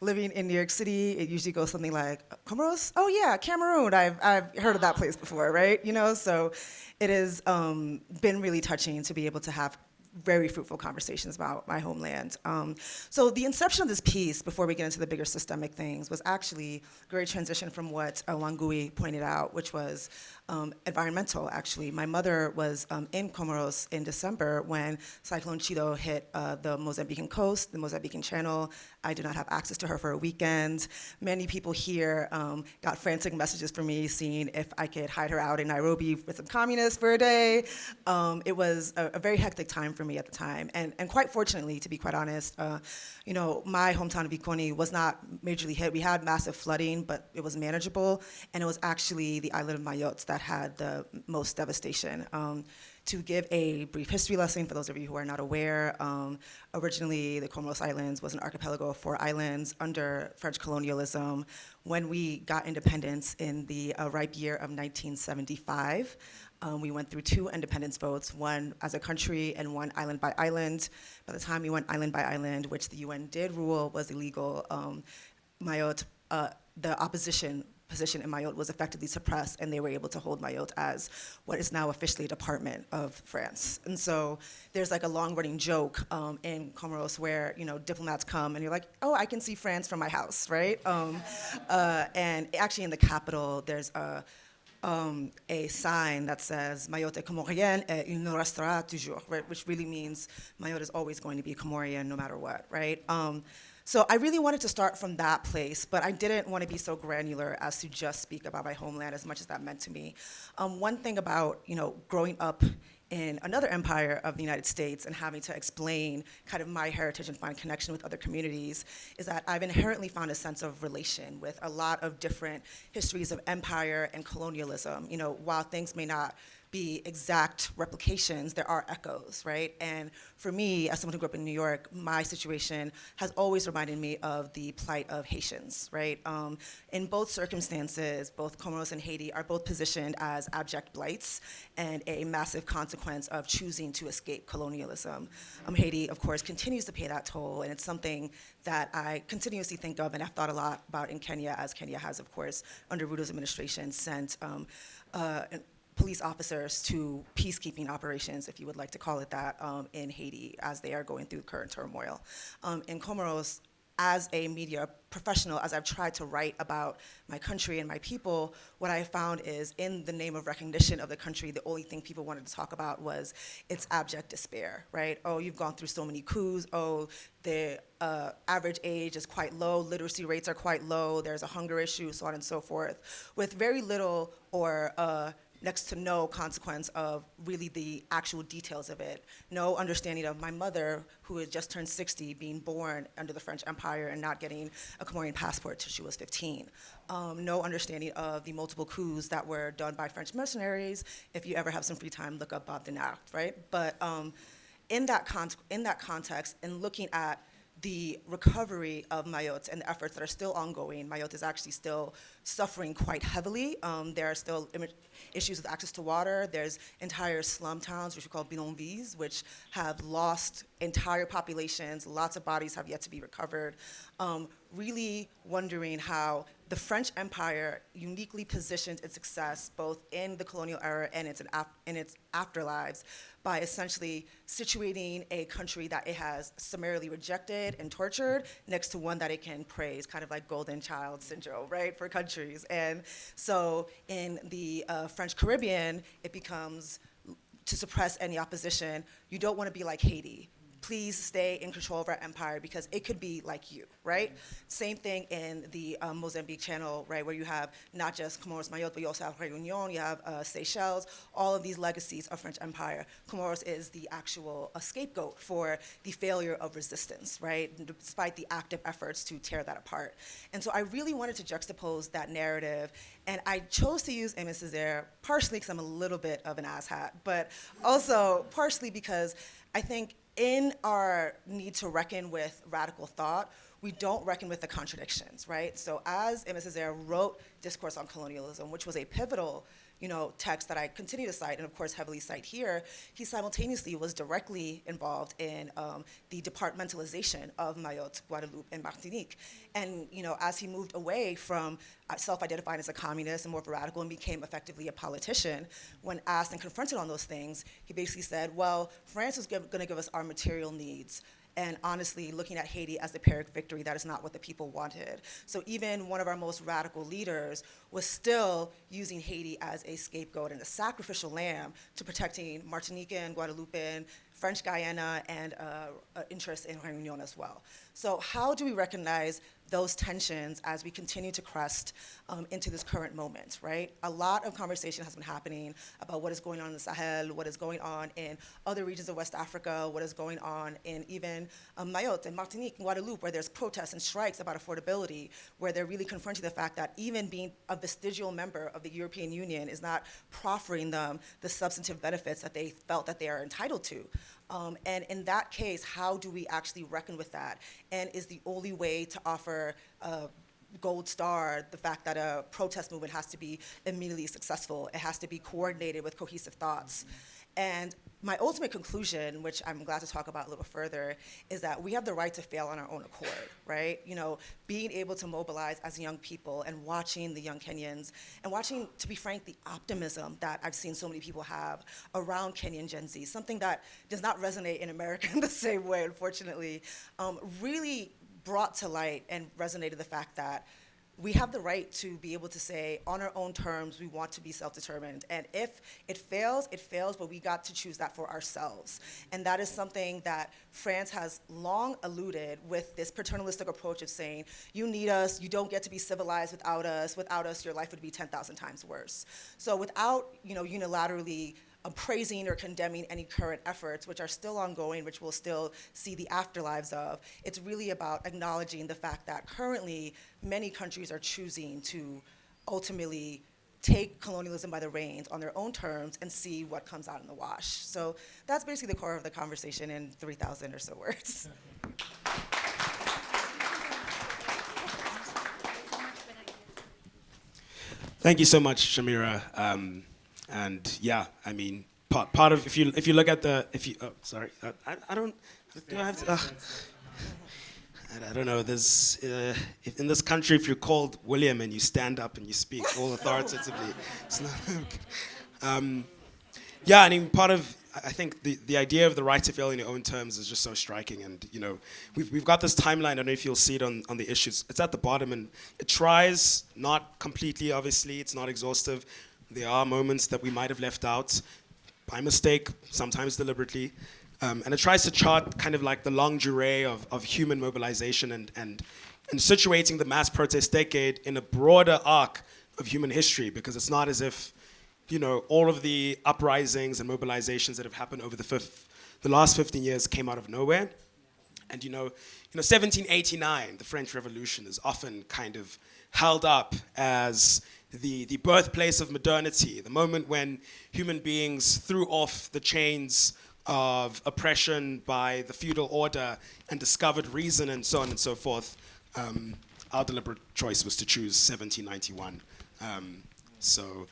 [SPEAKER 7] Living in New York City, it usually goes something like, Comoros? Oh yeah, Cameroon, I've heard of that place before, right? So it has been really touching to be able to have very fruitful conversations about my homeland. So the inception of this piece, before we get into the bigger systemic things, was actually a great transition from what Wangui pointed out, which was environmental, actually. My mother was in Comoros in December when Cyclone Chido hit the Mozambican coast, the Mozambican Channel. I did not have access to her for a weekend. Many people here got frantic messages from me seeing if I could hide her out in Nairobi with some communists for a day. It was a very hectic time for me at the time. And quite fortunately, to be quite honest, my hometown of Ikoni was not majorly hit. We had massive flooding, but it was manageable. And it was actually the island of Mayotte that had the most devastation. To give a brief history lesson for those of you who are not aware, originally the Comoros Islands was an archipelago of 4 islands under French colonialism. When we got independence in the ripe year of 1975, we went through 2 independence votes, one as a country and one island by island. By the time we went island by island, which the UN did rule was illegal, Mayotte, the opposition position in Mayotte was effectively suppressed, and they were able to hold Mayotte as what is now officially a department of France. And so there's like a long-running joke in Comoros where diplomats come and you're like, oh, I can see France from my house, right? And actually in the capital, there's a sign that says Mayotte est comorienne et il le restera toujours, right? Which really means Mayotte is always going to be Comorian no matter what, right? So I really wanted to start from that place, but I didn't want to be so granular as to just speak about my homeland as much as that meant to me. One thing about growing up in another empire of the United States and having to explain kind of my heritage and find connection with other communities is that I've inherently found a sense of relation with a lot of different histories of empire and colonialism. While things may not be exact replications, there are echoes, right? And for me, as someone who grew up in New York, my situation has always reminded me of the plight of Haitians, right? In both circumstances, both Comoros and Haiti are both positioned as abject blights and a massive consequence of choosing to escape colonialism. Haiti, of course, continues to pay that toll, and it's something that I continuously think of and I've thought a lot about in Kenya, as Kenya has, of course, under Ruto's administration, sent police officers to peacekeeping operations, if you would like to call it that, in Haiti as they are going through current turmoil. In Comoros, as a media professional, as I've tried to write about my country and my people, what I found is in the name of recognition of the country, the only thing people wanted to talk about was its abject despair, right? Oh, you've gone through so many coups. Oh, the average age is quite low. Literacy rates are quite low. There's a hunger issue, so on and so forth, with very little or next to no consequence of really the actual details of it. No understanding of my mother, who had just turned 60, being born under the French Empire and not getting a Comorian passport till she was 15. No understanding of the multiple coups that were done by French mercenaries. If you ever have some free time, look up Bob Denard, right? But in that context, and looking at the recovery of Mayotte and the efforts that are still ongoing. Mayotte is actually still suffering quite heavily. There are still issues with access to water. There's entire slum towns, which we call bidonvilles, which have lost entire populations. Lots of bodies have yet to be recovered. Really wondering how the French Empire uniquely positioned its success both in the colonial era and in its afterlives by essentially situating a country that it has summarily rejected and tortured next to one that it can praise, kind of like golden child syndrome, right, for countries. And so in the French Caribbean, it becomes, to suppress any opposition, you don't want to be like Haiti. Please stay in control of our empire because it could be like you, right? Same thing in the Mozambique Channel, right, where you have not just Comoros, Mayotte, but you also have Réunion, you have Seychelles, all of these legacies of French Empire. Comoros is the actual scapegoat for the failure of resistance, right, despite the active efforts to tear that apart. And so I really wanted to juxtapose that narrative, and I chose to use Aimé Césaire partially because I'm a little bit of an asshat, but also partially because I think in our need to reckon with radical thought, we don't reckon with the contradictions, right? So as Aimé Césaire wrote Discourse on Colonialism, which was a pivotal text that I continue to cite and of course heavily cite here, he simultaneously was directly involved in the departmentalization of Mayotte, Guadeloupe, and Martinique. And as he moved away from self-identifying as a communist and more of a radical and became effectively a politician, when asked and confronted on those things, he basically said, well, France is going to give us our material needs. And honestly, looking at Haiti as the Pyrrhic victory, that is not what the people wanted. So even one of our most radical leaders was still using Haiti as a scapegoat and a sacrificial lamb to protecting Martinican, Guadeloupean, French Guyana, and interests in Réunion as well. So how do we recognize those tensions as we continue to crest into this current moment, right? A lot of conversation has been happening about what is going on in the Sahel, what is going on in other regions of West Africa, what is going on in even Mayotte and Martinique and Guadeloupe, where there's protests and strikes about affordability, where they're really confronting the fact that even being a vestigial member of the European Union is not proffering them the substantive benefits that they felt that they are entitled to. And in that case, how do we actually reckon with that? And is the only way to offer a gold star the fact that a protest movement has to be immediately successful? It has to be coordinated with cohesive thoughts. And my ultimate conclusion, which I'm glad to talk about a little further, is that we have the right to fail on our own accord, right? Being able to mobilize as young people and watching the young Kenyans and watching, to be frank, the optimism that I've seen so many people have around Kenyan Gen Z, something that does not resonate in America in the same way, unfortunately, really brought to light and resonated the fact that we have the right to be able to say, on our own terms, we want to be self-determined. And if it fails, but we got to choose that for ourselves. And that is something that France has long eluded with this paternalistic approach of saying, you need us, you don't get to be civilized without us, your life would be 10,000 times worse. So without, unilaterally praising or condemning any current efforts, which are still ongoing, which we'll still see the afterlives of. It's really about acknowledging the fact that currently many countries are choosing to ultimately take colonialism by the reins on their own terms and see what comes out in the wash. So that's basically the core of the conversation in 3,000 or so words.
[SPEAKER 1] Thank you so much, Shamira. And yeah, I mean, part of, if you look at the, I don't know, there's, in this country, if you're called William and you stand up and you speak all authoritatively, it's not, yeah, I mean, part of, I think the idea of the right to fail in your own terms is just so striking. And, we've got this timeline, I don't know if you'll see it on the issues. It's at the bottom, and it tries, not completely, obviously, it's not exhaustive. There are moments that we might have left out by mistake, sometimes deliberately. And it tries to chart kind of like the longue durée of human mobilization and situating the mass protest decade in a broader arc of human history, because it's not as if, all of the uprisings and mobilizations that have happened over the last 15 years came out of nowhere. And 1789, the French Revolution, is often kind of held up as the birthplace of modernity, the moment when human beings threw off the chains of oppression by the feudal order and discovered reason and so on and so forth, our deliberate choice was to choose 1791. So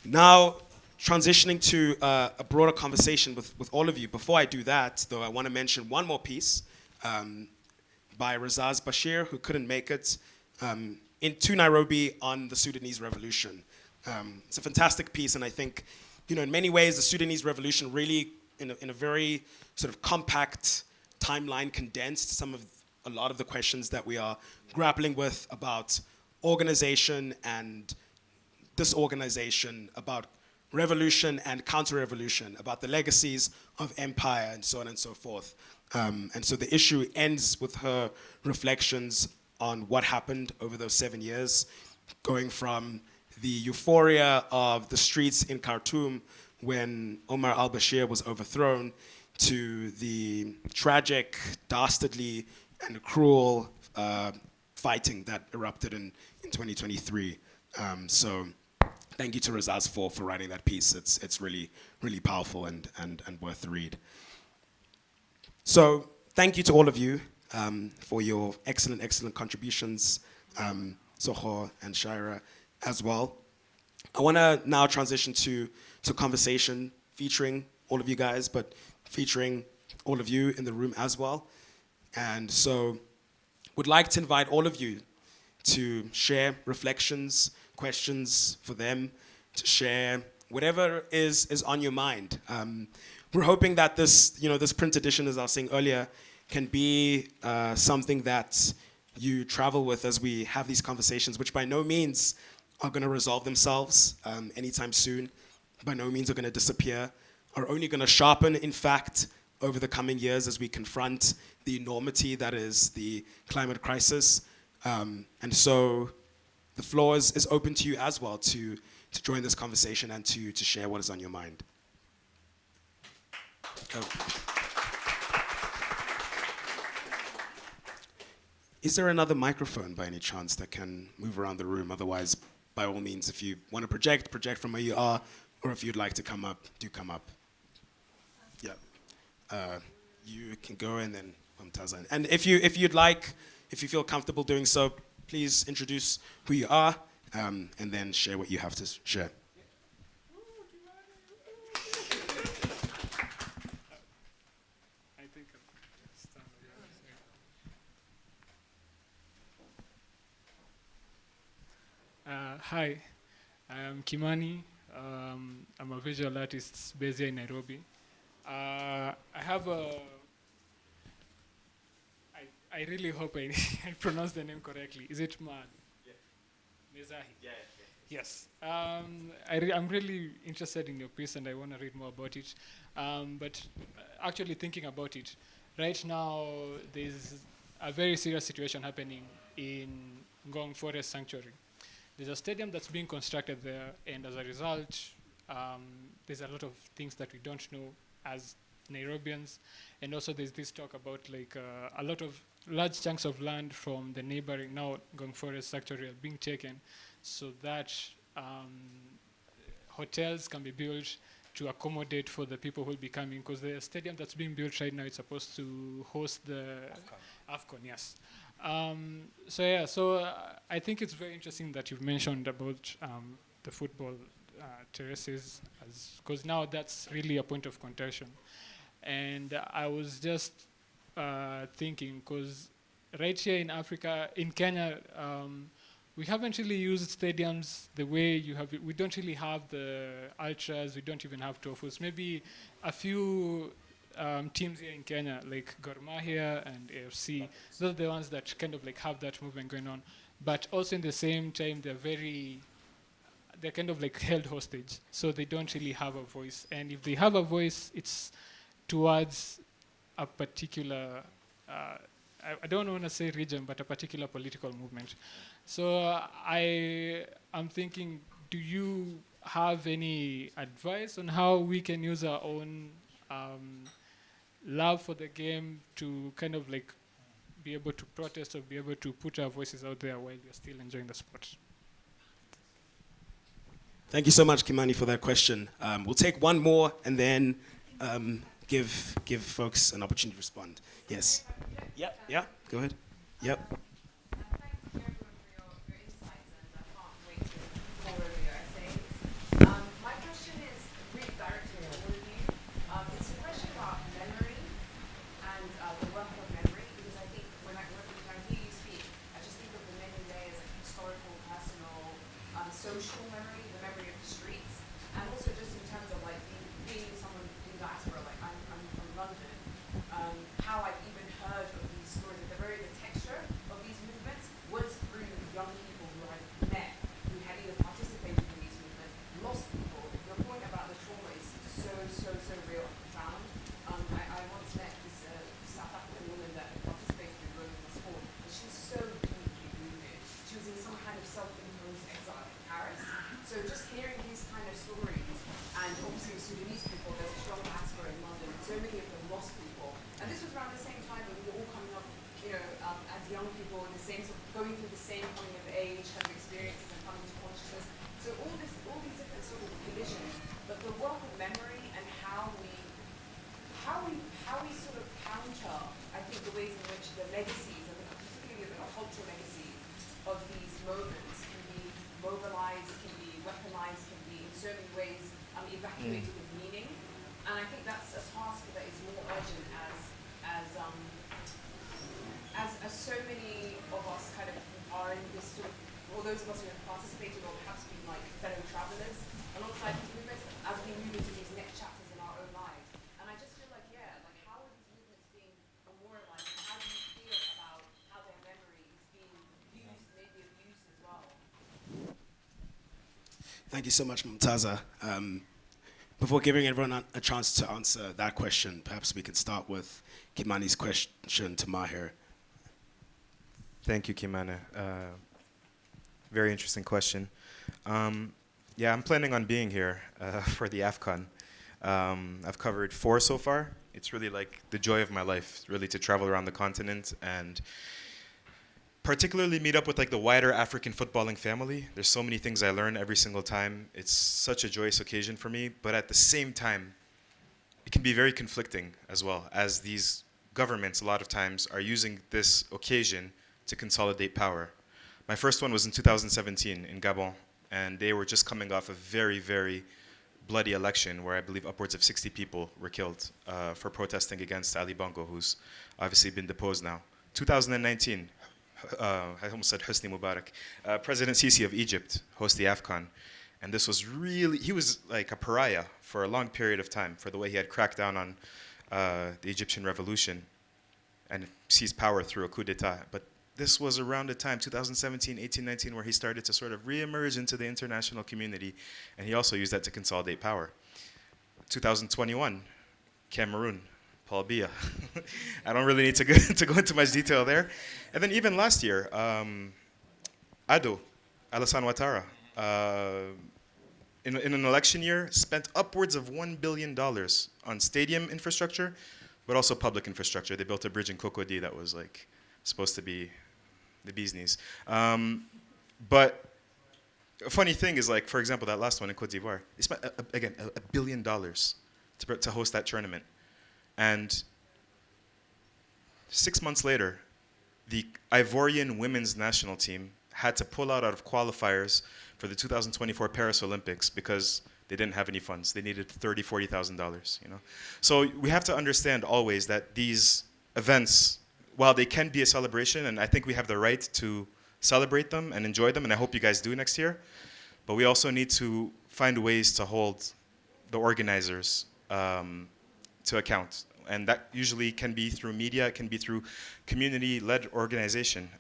[SPEAKER 1] now transitioning to a broader conversation with all of you. Before I do that, though, I want to mention one more piece by Razaz Bashir, who couldn't make it, to Nairobi on the Sudanese Revolution. It's a fantastic piece, and I think, in many ways, the Sudanese Revolution really, in a very sort of compact timeline, condensed a lot of the questions that we are grappling with about organization and disorganization, about revolution and counter-revolution, about the legacies of empire, and so on and so forth. And so the issue ends with her reflections on what happened over those 7 years, going from the euphoria of the streets in Khartoum when Omar al-Bashir was overthrown, to the tragic, dastardly, and cruel fighting that erupted in 2023. So thank you to Razaz for writing that piece. It's really, really powerful and worth the read. So thank you to all of you for your excellent contributions, Tsogo and Shamira as well. I want to now transition to conversation featuring all of you guys, but featuring all of you in the room as well. And so would like to invite all of you to share reflections, questions for them, to share whatever is on your mind. We're hoping that this print edition, as I was saying earlier, can be something that you travel with as we have these conversations, which by no means are going to resolve themselves anytime soon, by no means are going to disappear, are only going to sharpen, in fact, over the coming years as we confront the enormity that is the climate crisis. And so the floor is open to you as well to join this conversation and to share what is on your mind. Is there another microphone by any chance that can move around the room? Otherwise, by all means, if you want to project from where you are, or if you'd like to come up, do come up. Yeah. You can go and then Mumtaza. And if you feel comfortable doing so, please introduce who you are and then share what you have to share.
[SPEAKER 8] Hi, I'm Kimani. I'm a visual artist based here in Nairobi. I have I really hope I pronounce the name correctly. Is it Maher Mezahi? Yeah. Yes. I'm really interested in your piece and I want to read more about it. But actually thinking about it, right now there's a very serious situation happening in Ngong Forest Sanctuary. There's a stadium that's being constructed there, and as a result, there's a lot of things that we don't know as Nairobians. And also there's this talk about a lot of large chunks of land from the neighboring now Ngong Forest Sanctuary are being taken so that hotels can be built to accommodate for the people who will be coming, because the stadium that's being built right now is supposed to host the AFCON, yes. So I think it's very interesting that you've mentioned about the football terraces, because now that's really a point of contention. And I was just thinking, because right here in Africa, in Kenya, we haven't really used stadiums the way you have. We don't really have the ultras. We don't even have tofus. Maybe a few teams here in Kenya, like Gor Mahia and AFC, those are the ones that kind of have that movement going on. But also in the same time, they're kind of held hostage. So they don't really have a voice. And if they have a voice, it's towards a particular, I don't want to say region, but a particular political movement. So I'm thinking, do you have any advice on how we can use our own love for the game to kind of be able to protest or be able to put our voices out there while we're still enjoying the sport?
[SPEAKER 1] Thank you so much, Kimani, for that question. We'll take one more and then give folks an opportunity to respond. Yes. Yep. Yeah. Go ahead. Yep.
[SPEAKER 9] My question is really directed to all of you. It's a question about memory and the work of memory, because I think when I hear you speak, I just think of the many layers of historical, personal, social memory, the memory of the streets, and also just in terms of like being someone in diaspora, like I'm from London, how I've even heard of these stories, the texture of these movements was through young people who I've met, who had either participated in these movements, lost people. Your point about the trauma is so real and profound. I once met this South African woman that participated in Onesmus, and she was so deeply wounded. She was in some kind of self-imposed exile in Paris. So just hearing these kind of stories, and obviously with Sudanese people, there's a strong diaspora in London, and so many of them lost people. And this was around the same time when we were all coming up, as young people, in the same sort of going through the same coming of age kind of experiences and coming to consciousness. So all these different sort of collisions, but the work of memory and how we sort of counter, I think, the ways in which the legacies, and particularly the cultural legacies of these moments can be mobilized, can be weaponized, can be in so many ways evacuated with meaning. And I think that's a task that is more urgent as so many of us kind of are in this sort of, or those of us who have participated or perhaps been like fellow travelers alongside these movements, as we move into these next chapters in our own lives. And I just feel like, how are these movements being memorialized, and how do you feel about how their memory is being used, maybe abused as well?
[SPEAKER 1] Thank you so much, Mumtaza. Before giving everyone a chance to answer that question, perhaps we could start with Kimani's question to Maher.
[SPEAKER 4] Thank you, Kimana. Very interesting question. Yeah, I'm planning on being here for the AFCON. I've covered 4 so far. It's really like the joy of my life, really to travel around the continent and particularly meet up with like the wider African footballing family. There's so many things I learn every single time. It's such a joyous occasion for me, but at the same time, it can be very conflicting as well, as these governments a lot of times are using this occasion to consolidate power. My first one was in 2017 in Gabon, and they were just coming off a very, very bloody election where I believe upwards of 60 people were killed for protesting against Ali Bongo, who's obviously been deposed now. 2019, I almost said Hosni Mubarak, President Sisi of Egypt hosts the AFCON, and this was really, he was like a pariah for a long period of time for the way he had cracked down on the Egyptian revolution and seized power through a coup d'etat. But this was around the time, 2017, 18, 19, where he started to sort of reemerge into the international community, and he also used that to consolidate power. 2021, Cameroon, Paul Biya. I don't really need to go into much detail there. And then even last year, Ado, Alassane Ouattara, in an election year, spent upwards of $1 billion on stadium infrastructure, but also public infrastructure. They built a bridge in Cocody that was like supposed to be the bee's knees. But a funny thing is, like, for example, that last one in Cote d'Ivoire, they spent, again, $1 billion to host that tournament. And 6 months later, the Ivorian women's national team had to pull out of qualifiers for the 2024 Paris Olympics because they didn't have any funds. They needed $30,000, $40,000, you know? So we have to understand always that these events, while they can be a celebration, and I think we have the right to celebrate them and enjoy them, and I hope you guys do next year, but we also need to find ways to hold the organizers to account. And that usually can be through media, it can be through community-led organization.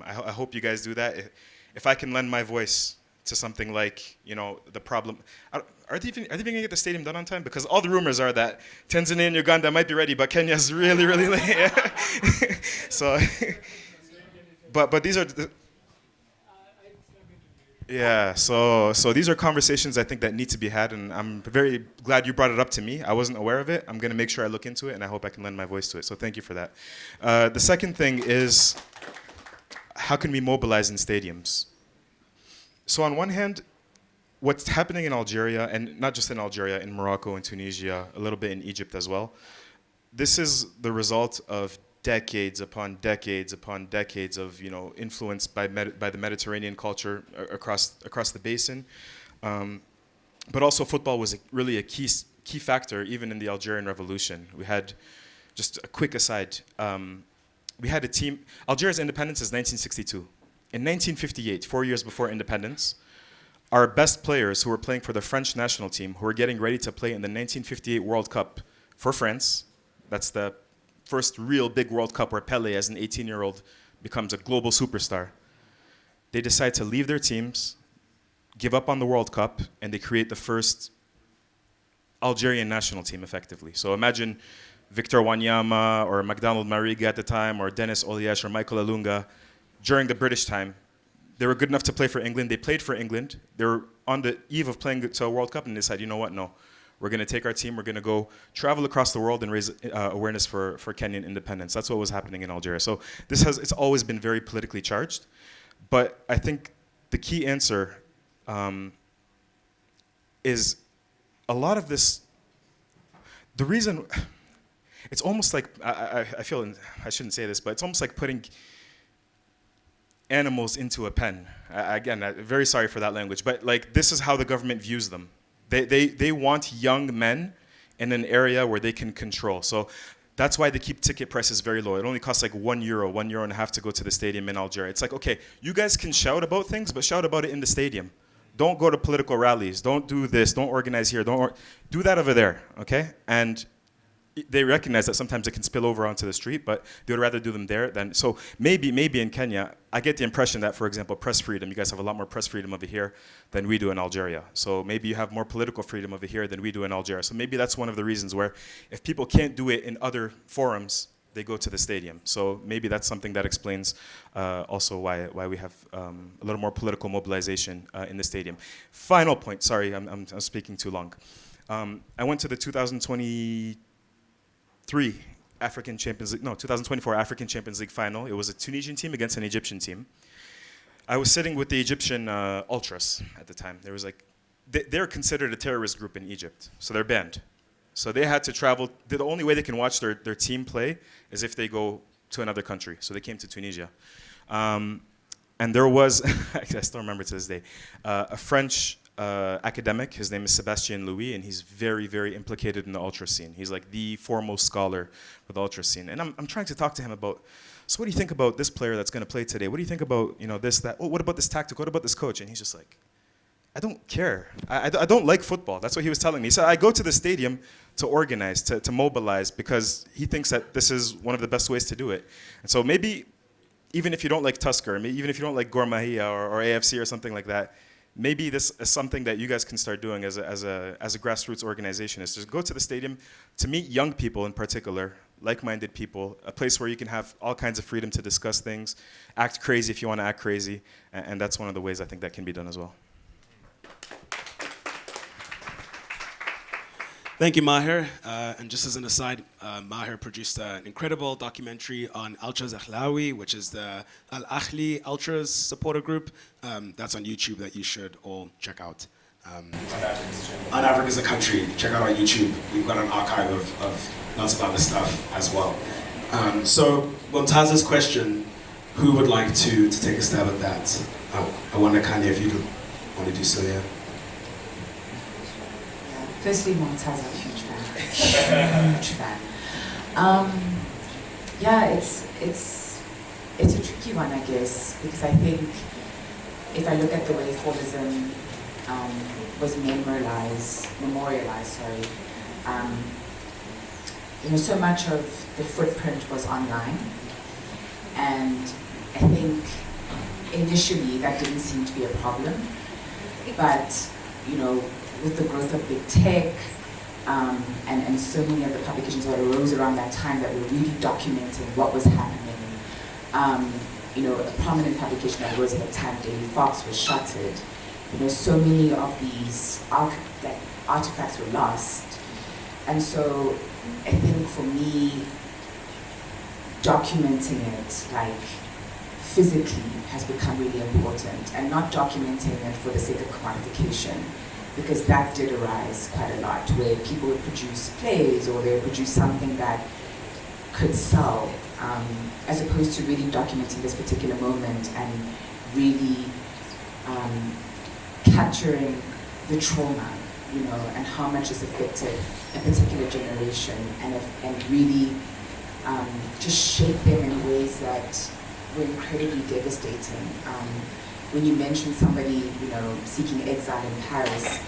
[SPEAKER 4] I hope you guys do that. If I can lend my voice to something like, you know, the problem. Are they even gonna get the stadium done on time? Because all the rumors are that Tanzania and Uganda might be ready, but Kenya's really, really late. So, but these are yeah. So these are conversations I think that need to be had, and I'm very glad you brought it up to me. I wasn't aware of it. I'm gonna make sure I look into it, and I hope I can lend my voice to it. So thank you for that. The second thing is, how can we mobilize in stadiums? So on one hand, what's happening in Algeria, and not just in Algeria, in Morocco and Tunisia, a little bit in Egypt as well, this is the result of decades upon decades upon decades of influence by the Mediterranean culture across the basin. But also football was really a key factor even in the Algerian Revolution. We had, just a quick aside, we had a team. Algeria's independence is 1962. In 1958, 4 years before independence, our best players who were playing for the French national team, who were getting ready to play in the 1958 World Cup for France, that's the first real big World Cup where Pelé, as an 18-year-old, becomes a global superstar. They decide to leave their teams, give up on the World Cup, and they create the first Algerian national team, effectively. So imagine Victor Wanyama or McDonald Mariga at the time, or Dennis Oliesh or Michael Alunga. During the British time, they were good enough to play for England. They played for England. They were on the eve of playing to a World Cup, and they decided, you know what, no. We're going to take our team, we're going to go travel across the world and raise awareness for Kenyan independence. That's what was happening in Algeria. So it's always been very politically charged. But I think the key answer is a lot of this, the reason, it's almost like, I feel, I shouldn't say this, but it's almost like putting animals into a pen. Again, very sorry for that language, but like this is how the government views them. They want young men in an area where they can control. So that's why they keep ticket prices very low. It only costs like €1.50 to go to the stadium in Algeria. It's like, okay, you guys can shout about things, but shout about it in the stadium. Don't go to political rallies. Don't do this. Don't organize here. Do that over there, okay? And they recognize that sometimes it can spill over onto the street, but they would rather do them there than. So maybe in Kenya, I get the impression that, for example, press freedom, you guys have a lot more press freedom over here than we do in Algeria. So maybe you have more political freedom over here than we do in Algeria. So maybe that's one of the reasons where if people can't do it in other forums, they go to the stadium. So maybe that's something that explains also why we have a little more political mobilization in the stadium. Final point, sorry, I'm speaking too long. I went to the 2024 African Champions League final. It was a Tunisian team against an Egyptian team. I was sitting with the Egyptian ultras at the time. There was like, they're considered a terrorist group in Egypt, so they're banned. So they had to travel. The only way they can watch their team play is if they go to another country. So they came to Tunisia. And there was, I still remember to this day, a French academic. His name is Sébastien Louis, and he's very, very implicated in the ultra scene. He's like the foremost scholar for the ultra scene. And I'm trying to talk to him about, so what do you think about this player that's going to play today? What do you think about, this, that? Oh, what about this tactic? What about this coach? And he's just like, I don't care. I don't like football. That's what he was telling me. He said, I go to the stadium to organize, to mobilize, because he thinks that this is one of the best ways to do it. And so maybe, even if you don't like Tusker, even if you don't like Gor Mahia or AFC or something like that, maybe this is something that you guys can start doing as a grassroots organization, is just go to the stadium to meet young people in particular, like-minded people, a place where you can have all kinds of freedom to discuss things, act crazy if you want to act crazy, and that's one of the ways I think that can be done as well.
[SPEAKER 1] Thank you, Maher. And just as an aside, Maher produced an incredible documentary on Ultras Akhlawi, which is the Al-Akhli Ultras supporter group. That's on YouTube that you should all check out. On Africa as a Country, check out our YouTube. We've got an archive of lots of other stuff as well. So, Mumtaz's question, who would like to take a stab at that? I wonder, Khanya, if you want to do so, yeah.
[SPEAKER 5] Firstly, Mumtaz, I'm a huge fan. Huge fan. It's a tricky one, I guess, because I think if I look at the way fallism was memorialized, so much of the footprint was online, and I think initially that didn't seem to be a problem, but with the growth of big tech and so many of the publications that arose around that time that were really documenting what was happening. A prominent publication that arose at the time, Daily Fox, was shuttered. So many of these artifacts were lost. And so I think for me, documenting it, like physically has become really important, and not documenting it for the sake of commodification, because that did arise quite a lot, where people would produce plays or they would produce something that could sell, as opposed to really documenting this particular moment and really capturing the trauma, you know, and how much it's affected a particular generation, and really just shape them in ways that were incredibly devastating. When you mentioned somebody, you know, seeking exile in Paris,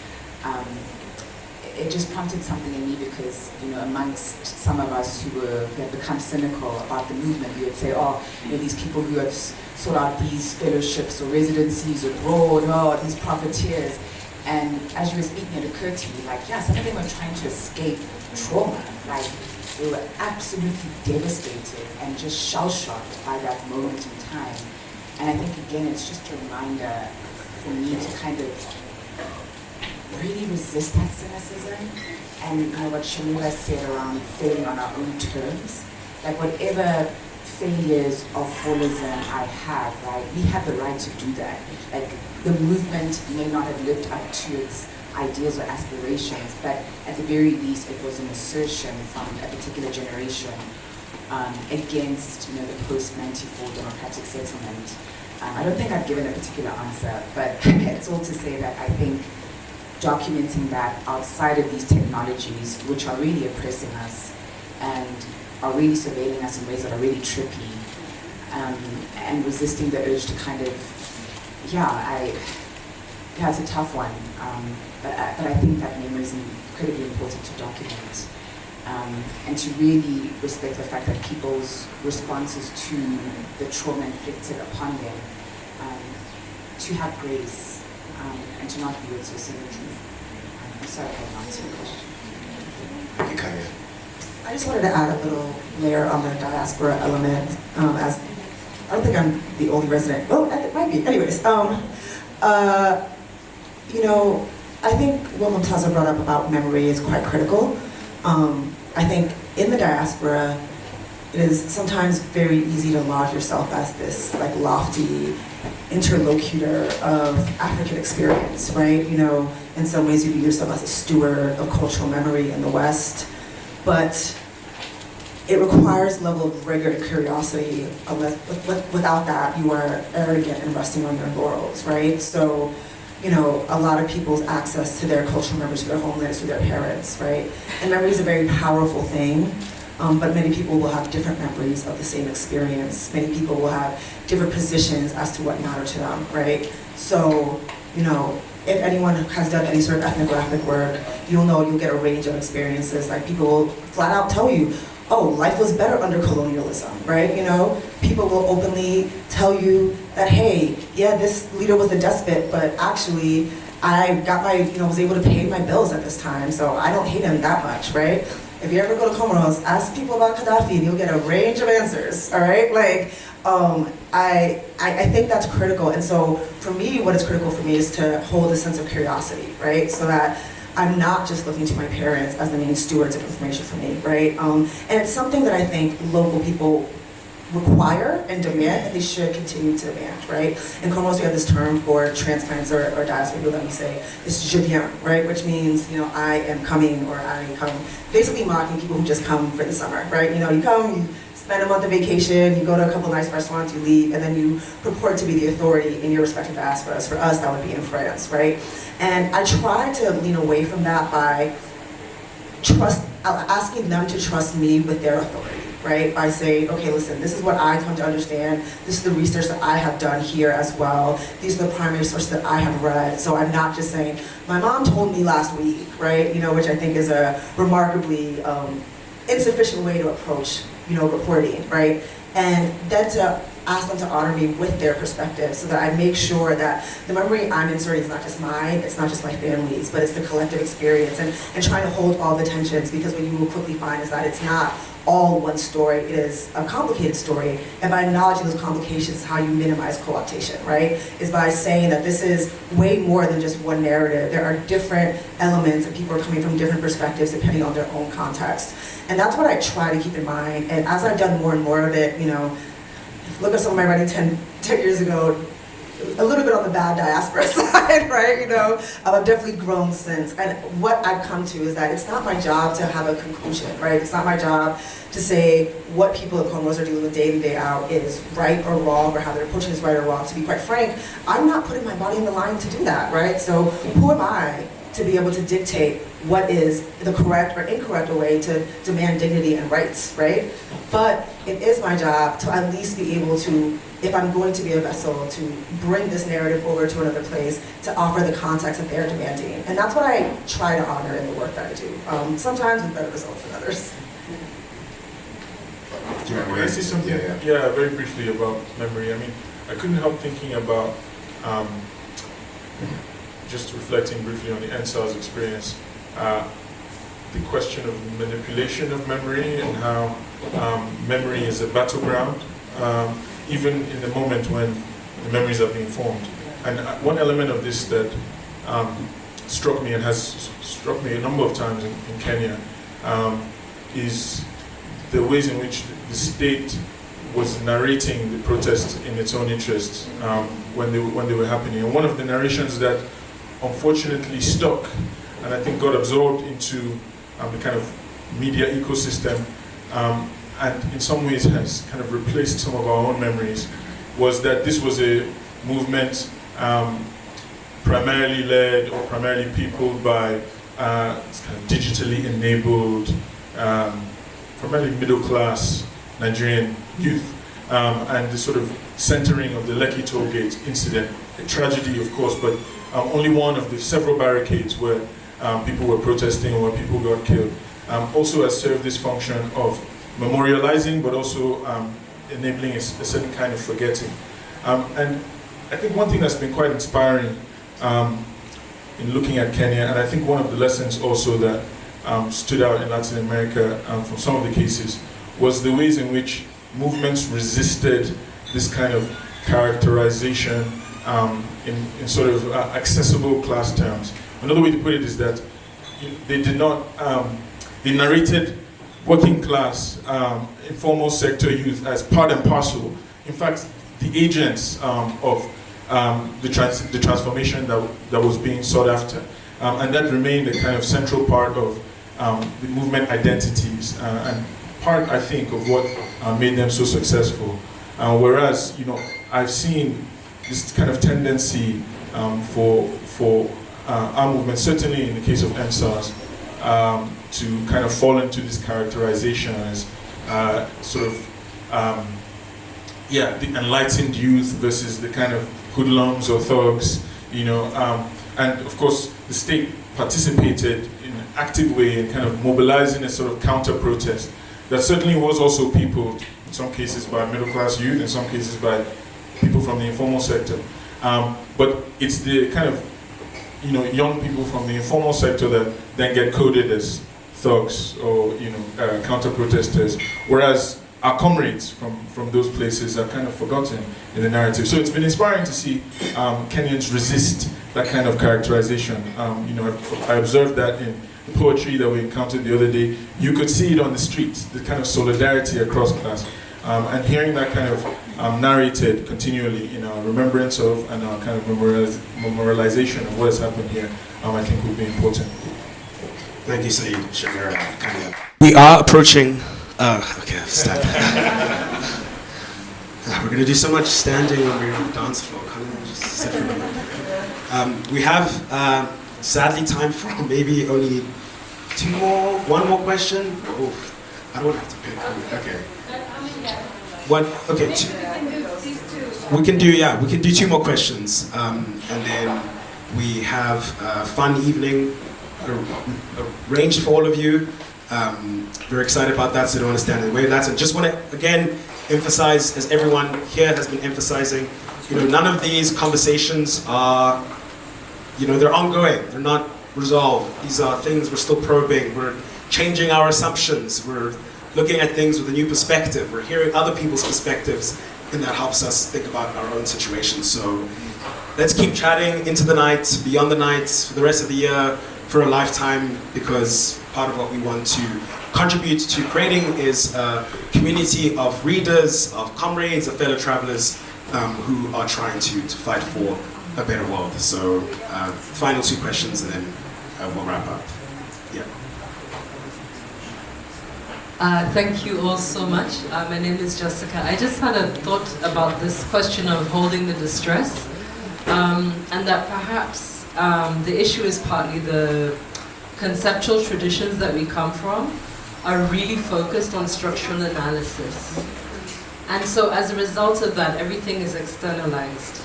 [SPEAKER 5] it just prompted something in me, because, you know, amongst some of us who had become cynical about the movement, we would say, oh, you know, these people who have sought out these fellowships or residencies abroad, oh, these profiteers. And as you were speaking, it occurred to me, like, yeah, some of them were trying to escape trauma. Like, they were absolutely devastated and just shell-shocked by that moment in time. And I think, again, it's just a reminder for me to kind of really resist that cynicism. And, you know, what Shamira said around failing on our own terms, like whatever failures of fallism I have, right, we have the right to do that. Like, the movement may not have lived up to its ideals or aspirations, but at the very least it was an assertion from a particular generation against, you know, the post-94 democratic settlement. I don't think I've given a particular answer, but it's all to say that I think documenting that outside of these technologies, which are really oppressing us and are really surveilling us in ways that are really trippy, and resisting the urge to kind of, it's a tough one, but I think that memory is incredibly important to document, and to really respect the fact that people's responses to the trauma inflicted upon them, to have grace, and to not view it so cynically. I'm sorry I haven't answered your question.
[SPEAKER 1] Thank you, Khanya.
[SPEAKER 7] I just wanted to add a little layer on the diaspora element, as I don't think I'm the only resident. Well, it might be. Anyways, you know, I think what Mumtaza brought up about memory is quite critical. I think in the diaspora, it is sometimes very easy to lodge yourself as this like lofty interlocutor of African experience, right? You know, in some ways you view yourself as a steward of cultural memory in the West, but it requires a level of rigor and curiosity. Without that, you are arrogant and resting on your laurels, right? So, you know, a lot of people's access to their cultural memories, to their homelands, to their parents, right? And memory is a very powerful thing, but many people will have different memories of the same experience. Many people will have different positions as to what mattered to them, right? So, you know, if anyone has done any sort of ethnographic work, you'll get a range of experiences. Like, people will flat out tell you, oh, life was better under colonialism, right? You know, people will openly tell you that, hey, yeah, this leader was a despot, but actually I got was able to pay my bills at this time, so I don't hate him that much, right? If you ever go to Comoros, ask people about Gaddafi and you'll get a range of answers, all right? Like, I think that's critical. And so for me, what is critical for me is to hold a sense of curiosity, right? So that I'm not just looking to my parents as the main stewards of information for me, right? And it's something that I think local people require and demand, and they should continue to demand, right? In Comoros, we have this term for transplants or diaspora people that we say, it's je viens, right? Which means, you know, I am coming, or I come, basically mocking people who just come for the summer, right? You know, you come, you spend a month of vacation, you go to a couple nice restaurants, you leave, and then you purport to be the authority in your respective diasporas. For us, that would be in France, right? And I try to lean away from that by asking them to trust me with their authority, right? By saying, okay, listen, this is what I come to understand. This is the research that I have done here as well. These are the primary sources that I have read. So I'm not just saying, my mom told me last week, right? You know, which I think is a remarkably insufficient way to approach, you know, reporting, right? And then to ask them to honor me with their perspective, so that I make sure that the memory I'm inserting is not just mine, it's not just my family's, but it's the collective experience, and trying to hold all the tensions, because what you will quickly find is that it's not all one story, it is a complicated story, and by acknowledging those complications, how you minimize co-optation, right? Is by saying that this is way more than just one narrative. There are different elements, and people are coming from different perspectives depending on their own context. And that's what I try to keep in mind, and as I've done more and more of it, you know, look at some of my writing 10 years ago, a little bit on the bad diaspora side, right? You know, I've definitely grown since. And what I've come to is that it's not my job to have a conclusion, right? It's not my job to say what people in Congos are doing with day in, day out is right or wrong, or how they're approaching is right or wrong. To be quite frank, I'm not putting my body in the line to do that, right? So who am I to be able to dictate what is the correct or incorrect way to demand dignity and rights, right? But it is my job to at least be able to, if I'm going to be a vessel, to bring this narrative over to another place, to offer the context that they're demanding. And that's what I try to honor in the work that I do, sometimes with better results than others.
[SPEAKER 2] Can I say something? Yeah, very briefly about memory. I mean, I couldn't help thinking about, just reflecting briefly on the NSAR's experience, the question of manipulation of memory and how memory is a battleground, even in the moment when the memories are being formed. And one element of this that struck me and has struck me a number of times in Kenya is the ways in which the state was narrating the protests in its own interests when they were happening. And one of the narrations that unfortunately stuck, and I think got absorbed into the kind of media ecosystem, and in some ways has kind of replaced some of our own memories, was that this was a movement primarily led or primarily peopled by kind of digitally enabled, primarily middle class Nigerian youth, and the sort of centering of the Lekki toll gate incident, a tragedy of course, but only one of the several barricades where people were protesting or where people got killed, also has served this function of memorializing, but also enabling a certain kind of forgetting. And I think one thing that's been quite inspiring in looking at Kenya, and I think one of the lessons also that stood out in Latin America from some of the cases, was the ways in which movements resisted this kind of characterization in sort of accessible class terms. Another way to put it is that they did not, they narrated working class, informal sector youth as part and parcel. In fact, the agents of the transformation that was being sought after. And that remained a kind of central part of the movement identities, and part, I think, of what made them so successful. Whereas, you know, I've seen this kind of tendency for our movement, certainly in the case of NSARS, to kind of fall into this characterization as sort of, the enlightened youth versus the kind of hoodlums or thugs, you know, and of course the state participated in an active way in kind of mobilizing a sort of counter-protest that certainly was also peopled, in some cases by middle-class youth, in some cases by people from the informal sector. But it's the kind of, you know, young people from the informal sector that then get coded as thugs or, you know, counter-protesters, whereas our comrades from those places are kind of forgotten in the narrative. So it's been inspiring to see Kenyans resist that kind of characterization. You know, I observed that in the poetry that we encountered the other day. You could see it on the streets, the kind of solidarity across class. And hearing that kind of narrated continually in our remembrance of and our kind of memorialization of what has happened here, I think would be important.
[SPEAKER 1] Thank you, Saeed, Shamira. We are approaching. Okay, stop. We're going to do so much standing when we're on the dance floor. Can't we just sit for a minute? We have, sadly, time for maybe only one more question. Oh, I don't have to pick. Okay. One. Okay. We can do two more questions, and then we have a fun evening arranged for all of you. We're excited about that, so don't want to stand in the way of that. So just want to again emphasize, as everyone here has been emphasizing, you know, none of these conversations are, you know, they're ongoing. They're not resolved. These are things we're still probing. We're changing our assumptions. We're looking at things with a new perspective. We're hearing other people's perspectives, and that helps us think about our own situation. So let's keep chatting into the night, beyond the night, for the rest of the year, for a lifetime, because part of what we want to contribute to creating is a community of readers, of comrades, of fellow travelers who are trying to fight for a better world. So final two questions and then we'll wrap up. Yeah.
[SPEAKER 10] Thank you all so much. My name is Jessica. I just had a thought about this question of holding the distress, and that perhaps the issue is partly the conceptual traditions that we come from are really focused on structural analysis. And so as a result of that, everything is externalized.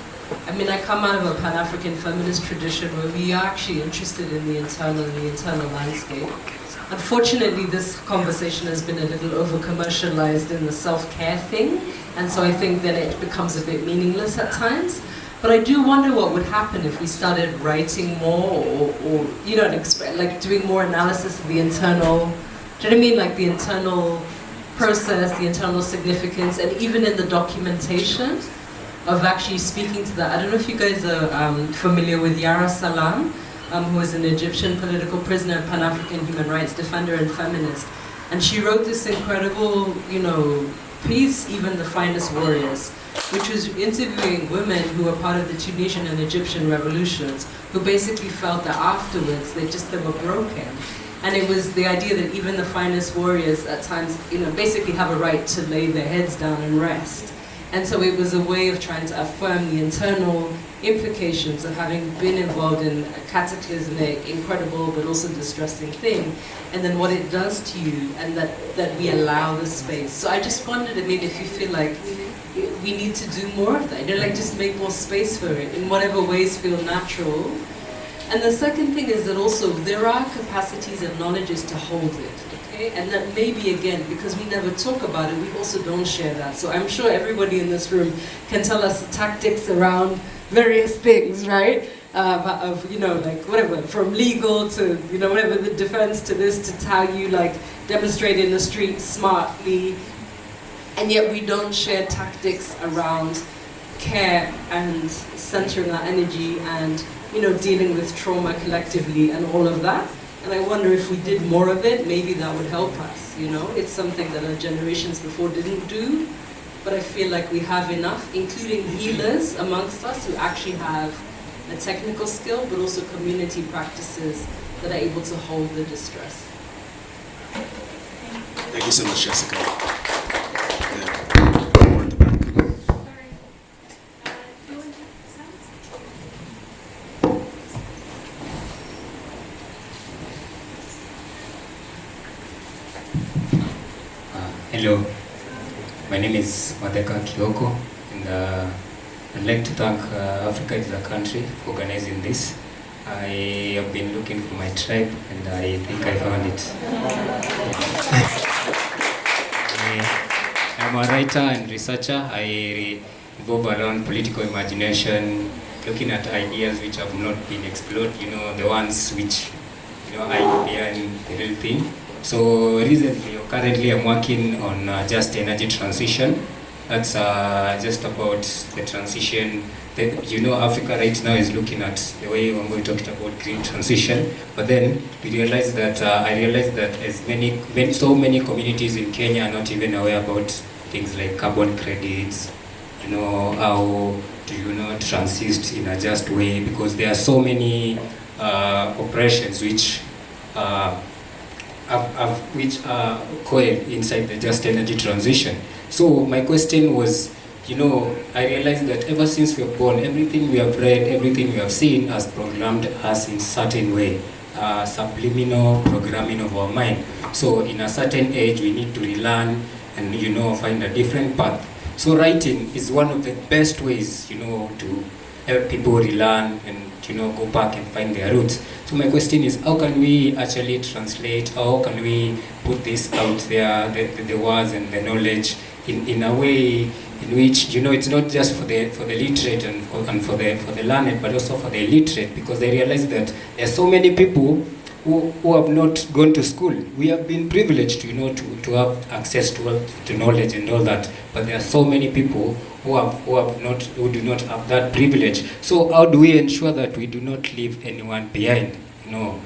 [SPEAKER 10] I mean, I come out of a Pan-African feminist tradition where we are actually interested in the internal landscape. Unfortunately, this conversation has been a little over-commercialized in the self-care thing, and so I think that it becomes a bit meaningless at times. But I do wonder what would happen if we started writing more, or you know, like doing more analysis of the internal, do you know what I mean? Like the internal process, the internal significance, and even in the documentation of actually speaking to that. I don't know if you guys are familiar with Yara Salam, who is an Egyptian political prisoner, Pan-African human rights defender and feminist. And she wrote this incredible, you know, piece, Even the Finest Warriors, which was interviewing women who were part of the Tunisian and Egyptian revolutions, who basically felt that afterwards they were broken. And it was the idea that even the finest warriors at times, you know, basically have a right to lay their heads down and rest. And so it was a way of trying to affirm the internal implications of having been involved in a cataclysmic, incredible, but also distressing thing, and then what it does to you, and that we allow the space. So I just wondered, I mean, if you feel like we need to do more of that, you know, like just make more space for it in whatever ways feel natural. And the second thing is that also there are capacities and knowledges to hold it. And that maybe, again, because we never talk about it, we also don't share that. So I'm sure everybody in this room can tell us tactics around various things, right? Of, you know, like whatever, from legal to, you know, whatever, the defense to this, to how you like demonstrate in the street smartly. And yet we don't share tactics around care and centering our energy and, you know, dealing with trauma collectively and all of that. And I wonder if we did more of it, maybe that would help us, you know? It's something that our generations before didn't do, but I feel like we have enough, including healers amongst us who actually have a technical skill, but also community practices that are able to hold the distress.
[SPEAKER 1] Thank you so much, Jessica.
[SPEAKER 11] Hello, my name is Madeka Kioko, and I'd like to thank Africa is a country for organizing this. I have been looking for my tribe, and I think I found it. I'm a writer and researcher. I revolve around political imagination, looking at ideas which have not been explored, you know, the ones which, you know, are behind the real thing. So recently, or currently, I'm working on just energy transition. That's just about the transition. That, you know, Africa right now is looking at the way Wangui talked about green transition. But then we realized that I realized that so many communities in Kenya are not even aware about things like carbon credits. You know, how do you not transist in a just way, because there are so many oppressions which are coiled inside the just energy transition. So my question was, you know, I realized that ever since we were born, everything we have read, everything we have seen has programmed us in a certain way, subliminal programming of our mind. So in a certain age, we need to relearn and, you know, find a different path. So writing is one of the best ways, you know, to help people relearn and, you know, go back and find their roots. So my question is, how can we actually translate, how can we put this out there, the words and the knowledge in a way in which, you know, it's not just for the literate and for the learned, but also for the illiterate, because I realize that there are so many people who have not gone to school. We have been privileged, you know, to have access to knowledge and all that, but there are so many people who do not have that privilege. So how do we ensure that we do not leave anyone behind? You know,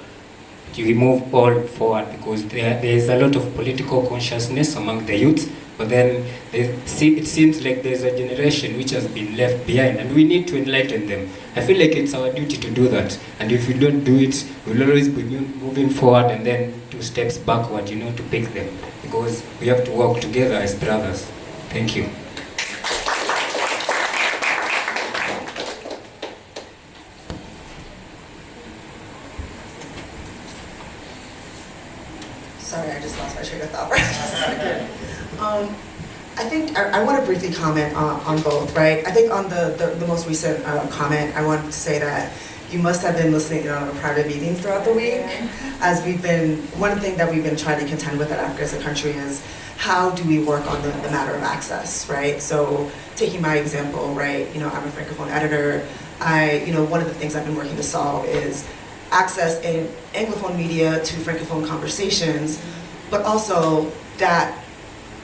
[SPEAKER 11] we move all forward, because there is a lot of political consciousness among the youth, but then it seems like there's a generation which has been left behind, and we need to enlighten them. I feel like it's our duty to do that, and if we don't do it, we'll always be moving forward and then 2 steps backward, to pick them, because we have to work together as brothers. Thank you.
[SPEAKER 7] Sorry, I just lost my train of thought for a second. I think I want to briefly comment on both, right? I think on the most recent comment, I wanted to say that you must have been listening in on our private meetings throughout the week, as one thing that we've been trying to contend with at Africa as a country is how do we work on the matter of access, right? So taking my example, right, I'm a Francophone editor. One of the things I've been working to solve is access in Anglophone media to Francophone conversations, but also that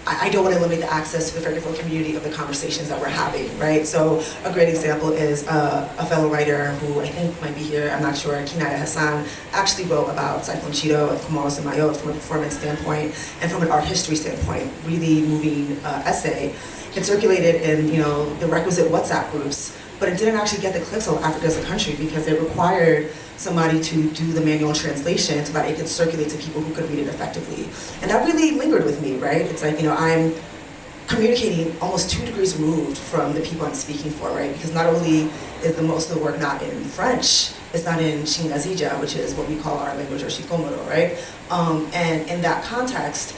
[SPEAKER 7] I don't want to limit the access to the Francophone community of the conversations that we're having, right? So a great example is a fellow writer who I think might be here, I'm not sure, Kinaya Hassan, actually wrote about Cyclone Cheeto, Comoros and Mayotte from a performance standpoint and from an art history standpoint, really moving essay. It circulated in the requisite WhatsApp groups, but it didn't actually get the clicks of Africa as a country because it required somebody to do the manual translation so that it could circulate to people who could read it effectively. And that really lingered with me, right? It's like, I'm communicating almost 2 degrees removed from the people I'm speaking for, right? Because not only is the most of the work not in French, it's not in Shingazija, which is what we call our language, or Shikomoro, right? And in that context,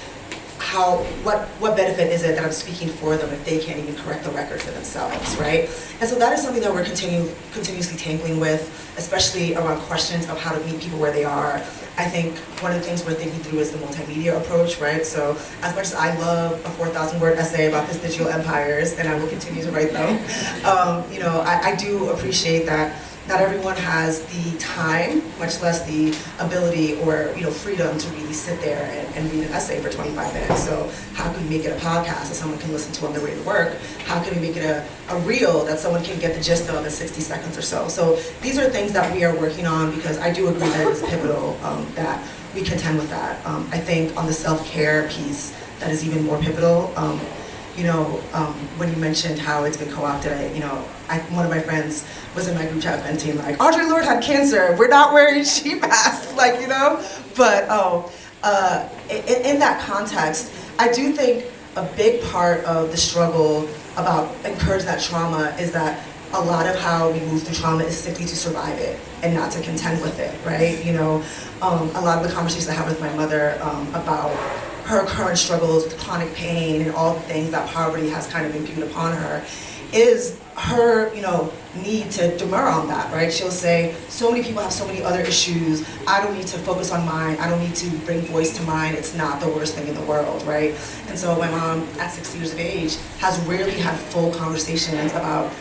[SPEAKER 7] what benefit is it that I'm speaking for them if they can't even correct the record for themselves, right? And so that is something that we're continuously tangling with, especially around questions of how to meet people where they are. I think one of the things we're thinking through is the multimedia approach, right? So as much as I love a 4,000-word essay about the digital empires, and I will continue to write them, I do appreciate that not everyone has the time, much less the ability or freedom to really sit there and read an essay for 25 minutes. So how can we make it a podcast that someone can listen to on their way to work? How can we make it a reel that someone can get the gist of in 60 seconds or so? So these are things that we are working on because I do agree that it's pivotal that we contend with that. I think on the self-care piece, that is even more pivotal. When you mentioned how it's been co-opted, one of my friends was in my group chat venting like, Audre Lorde had cancer, we're not wearing sheet masks, But in that context, I do think a big part of the struggle about encouraging that trauma is that a lot of how we move through trauma is simply to survive it and not to contend with it, right? A lot of the conversations I have with my mother about her current struggles with chronic pain and all the things that poverty has kind of imputed upon her is her, need to demur on that, right? She'll say, so many people have so many other issues, I don't need to focus on mine, I don't need to bring voice to mine, it's not the worst thing in the world, right? And so my mom, at 6 years of age, has rarely had full conversations about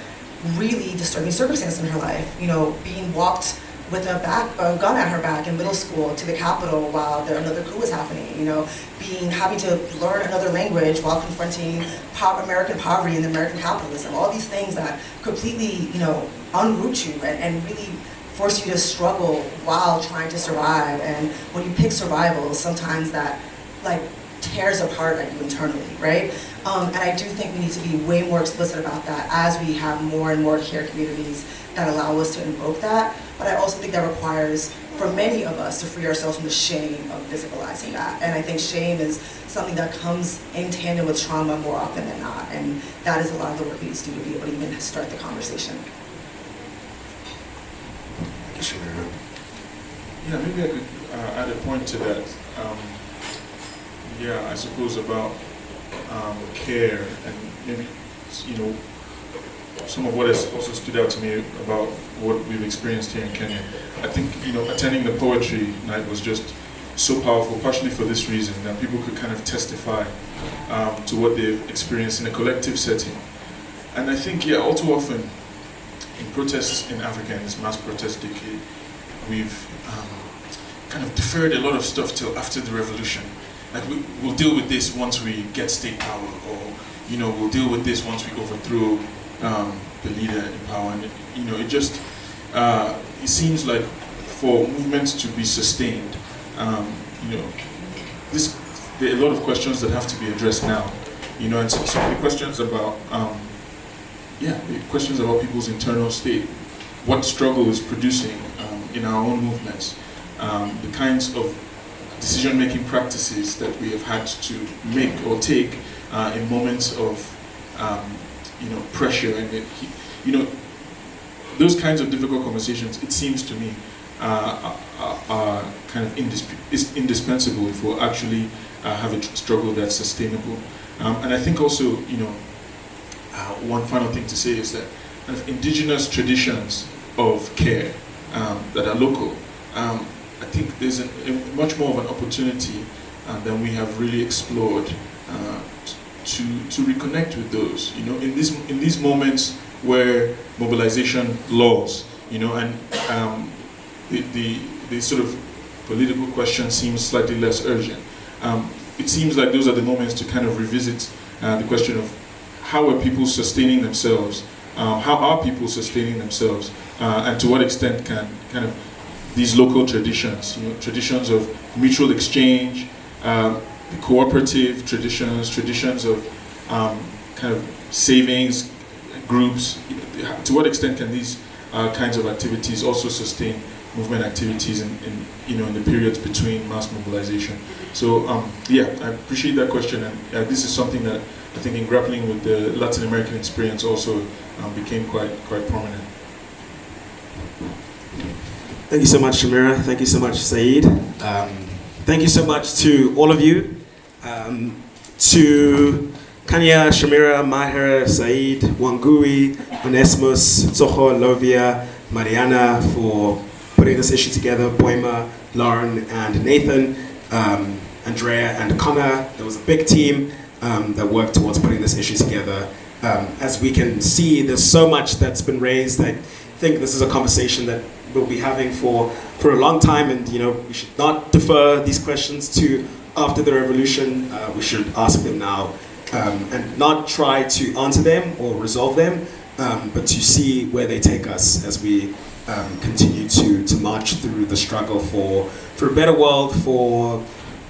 [SPEAKER 7] really disturbing circumstances in her life, being walked with a gun at her back in middle school to the Capitol while another coup was happening, having to learn another language while confronting American poverty and American capitalism, all these things that completely, unroot you and really force you to struggle while trying to survive. And when you pick survival, sometimes that tears apart at you internally, right? And I do think we need to be way more explicit about that as we have more and more care communities that allow us to invoke that. But I also think that requires, for many of us, to free ourselves from the shame of physicalizing that. And I think shame is something that comes in tandem with trauma more often than not. And that is a lot of the work we need to do to be able to even start the conversation.
[SPEAKER 2] Shamira. Yeah, maybe I could add a point to that. I suppose about care and maybe, some of what has also stood out to me about what we've experienced here in Kenya. I think, attending the poetry night was just so powerful, partially for this reason, that people could kind of testify to what they've experienced in a collective setting. And I think, all too often, in protests in Africa, in this mass protest decade, we've kind of deferred a lot of stuff till after the revolution. Like we'll deal with this once we get state power, or we'll deal with this once we overthrow the leader in power. And it just it seems like for movements to be sustained, you know, there are a lot of questions that have to be addressed now, you know, and so the questions about, the questions about people's internal state, what struggle is producing in our own movements, the kinds of decision-making practices that we have had to make or take in moments of, you know, pressure, and you know, those kinds of difficult conversations, it seems to me, are kind of indispensable if we'll actually have a struggle that's sustainable. And I think also, you know, one final thing to say is that kind of indigenous traditions of care that are local, I think there's much more of an opportunity than we have really explored to reconnect with those. You know, in these moments where mobilization laws, you know, and the sort of political question seems slightly less urgent. It seems like those are the moments to kind of revisit the question of how are people sustaining themselves, how are people sustaining themselves, and to what extent can kind of these local traditions, you know, traditions of mutual exchange, cooperative traditions of kind of savings groups, to what extent can these kinds of activities also sustain movement activities in you know, in the periods between mass mobilization? So yeah, I appreciate that question, and this is something that I think in grappling with the Latin American experience also became quite prominent.
[SPEAKER 1] Thank you so much, Shamira. Thank you so much, Saeed. Thank you so much to all of you, to Khanya, Shamira, Maher, Saeed, Wangui, Onesmus, Tsogo, Lovia, Mariana for putting this issue together, Boima, Lauren, and Nathan, Andrea, and Connor. There was a big team that worked towards putting this issue together. As we can see, there's so much that's been raised. I think this is a conversation that we'll be having for a long time, and you know, we should not defer these questions to after the revolution. We should ask them now, and not try to answer them or resolve them, but to see where they take us as we continue to march through the struggle for a better world, for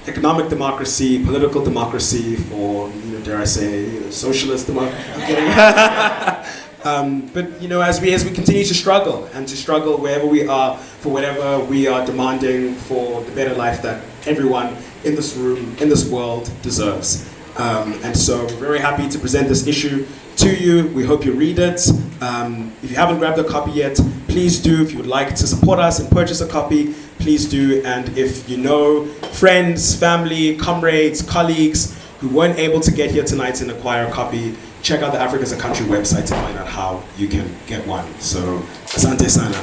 [SPEAKER 1] economic democracy, political democracy, for, you know, dare I say, socialist democracy. I'm kidding. But you know, as we continue to struggle, and to struggle wherever we are for whatever we are demanding for the better life that everyone in this room, in this world deserves. And so we're very happy to present this issue to you. We hope you read it. If you haven't grabbed a copy yet, please do. If you would like to support us and purchase a copy, please do. And if you know friends, family, comrades, colleagues who weren't able to get here tonight and acquire a copy, check out the Africa as a Country website to find out how you can get one. So, asante sana.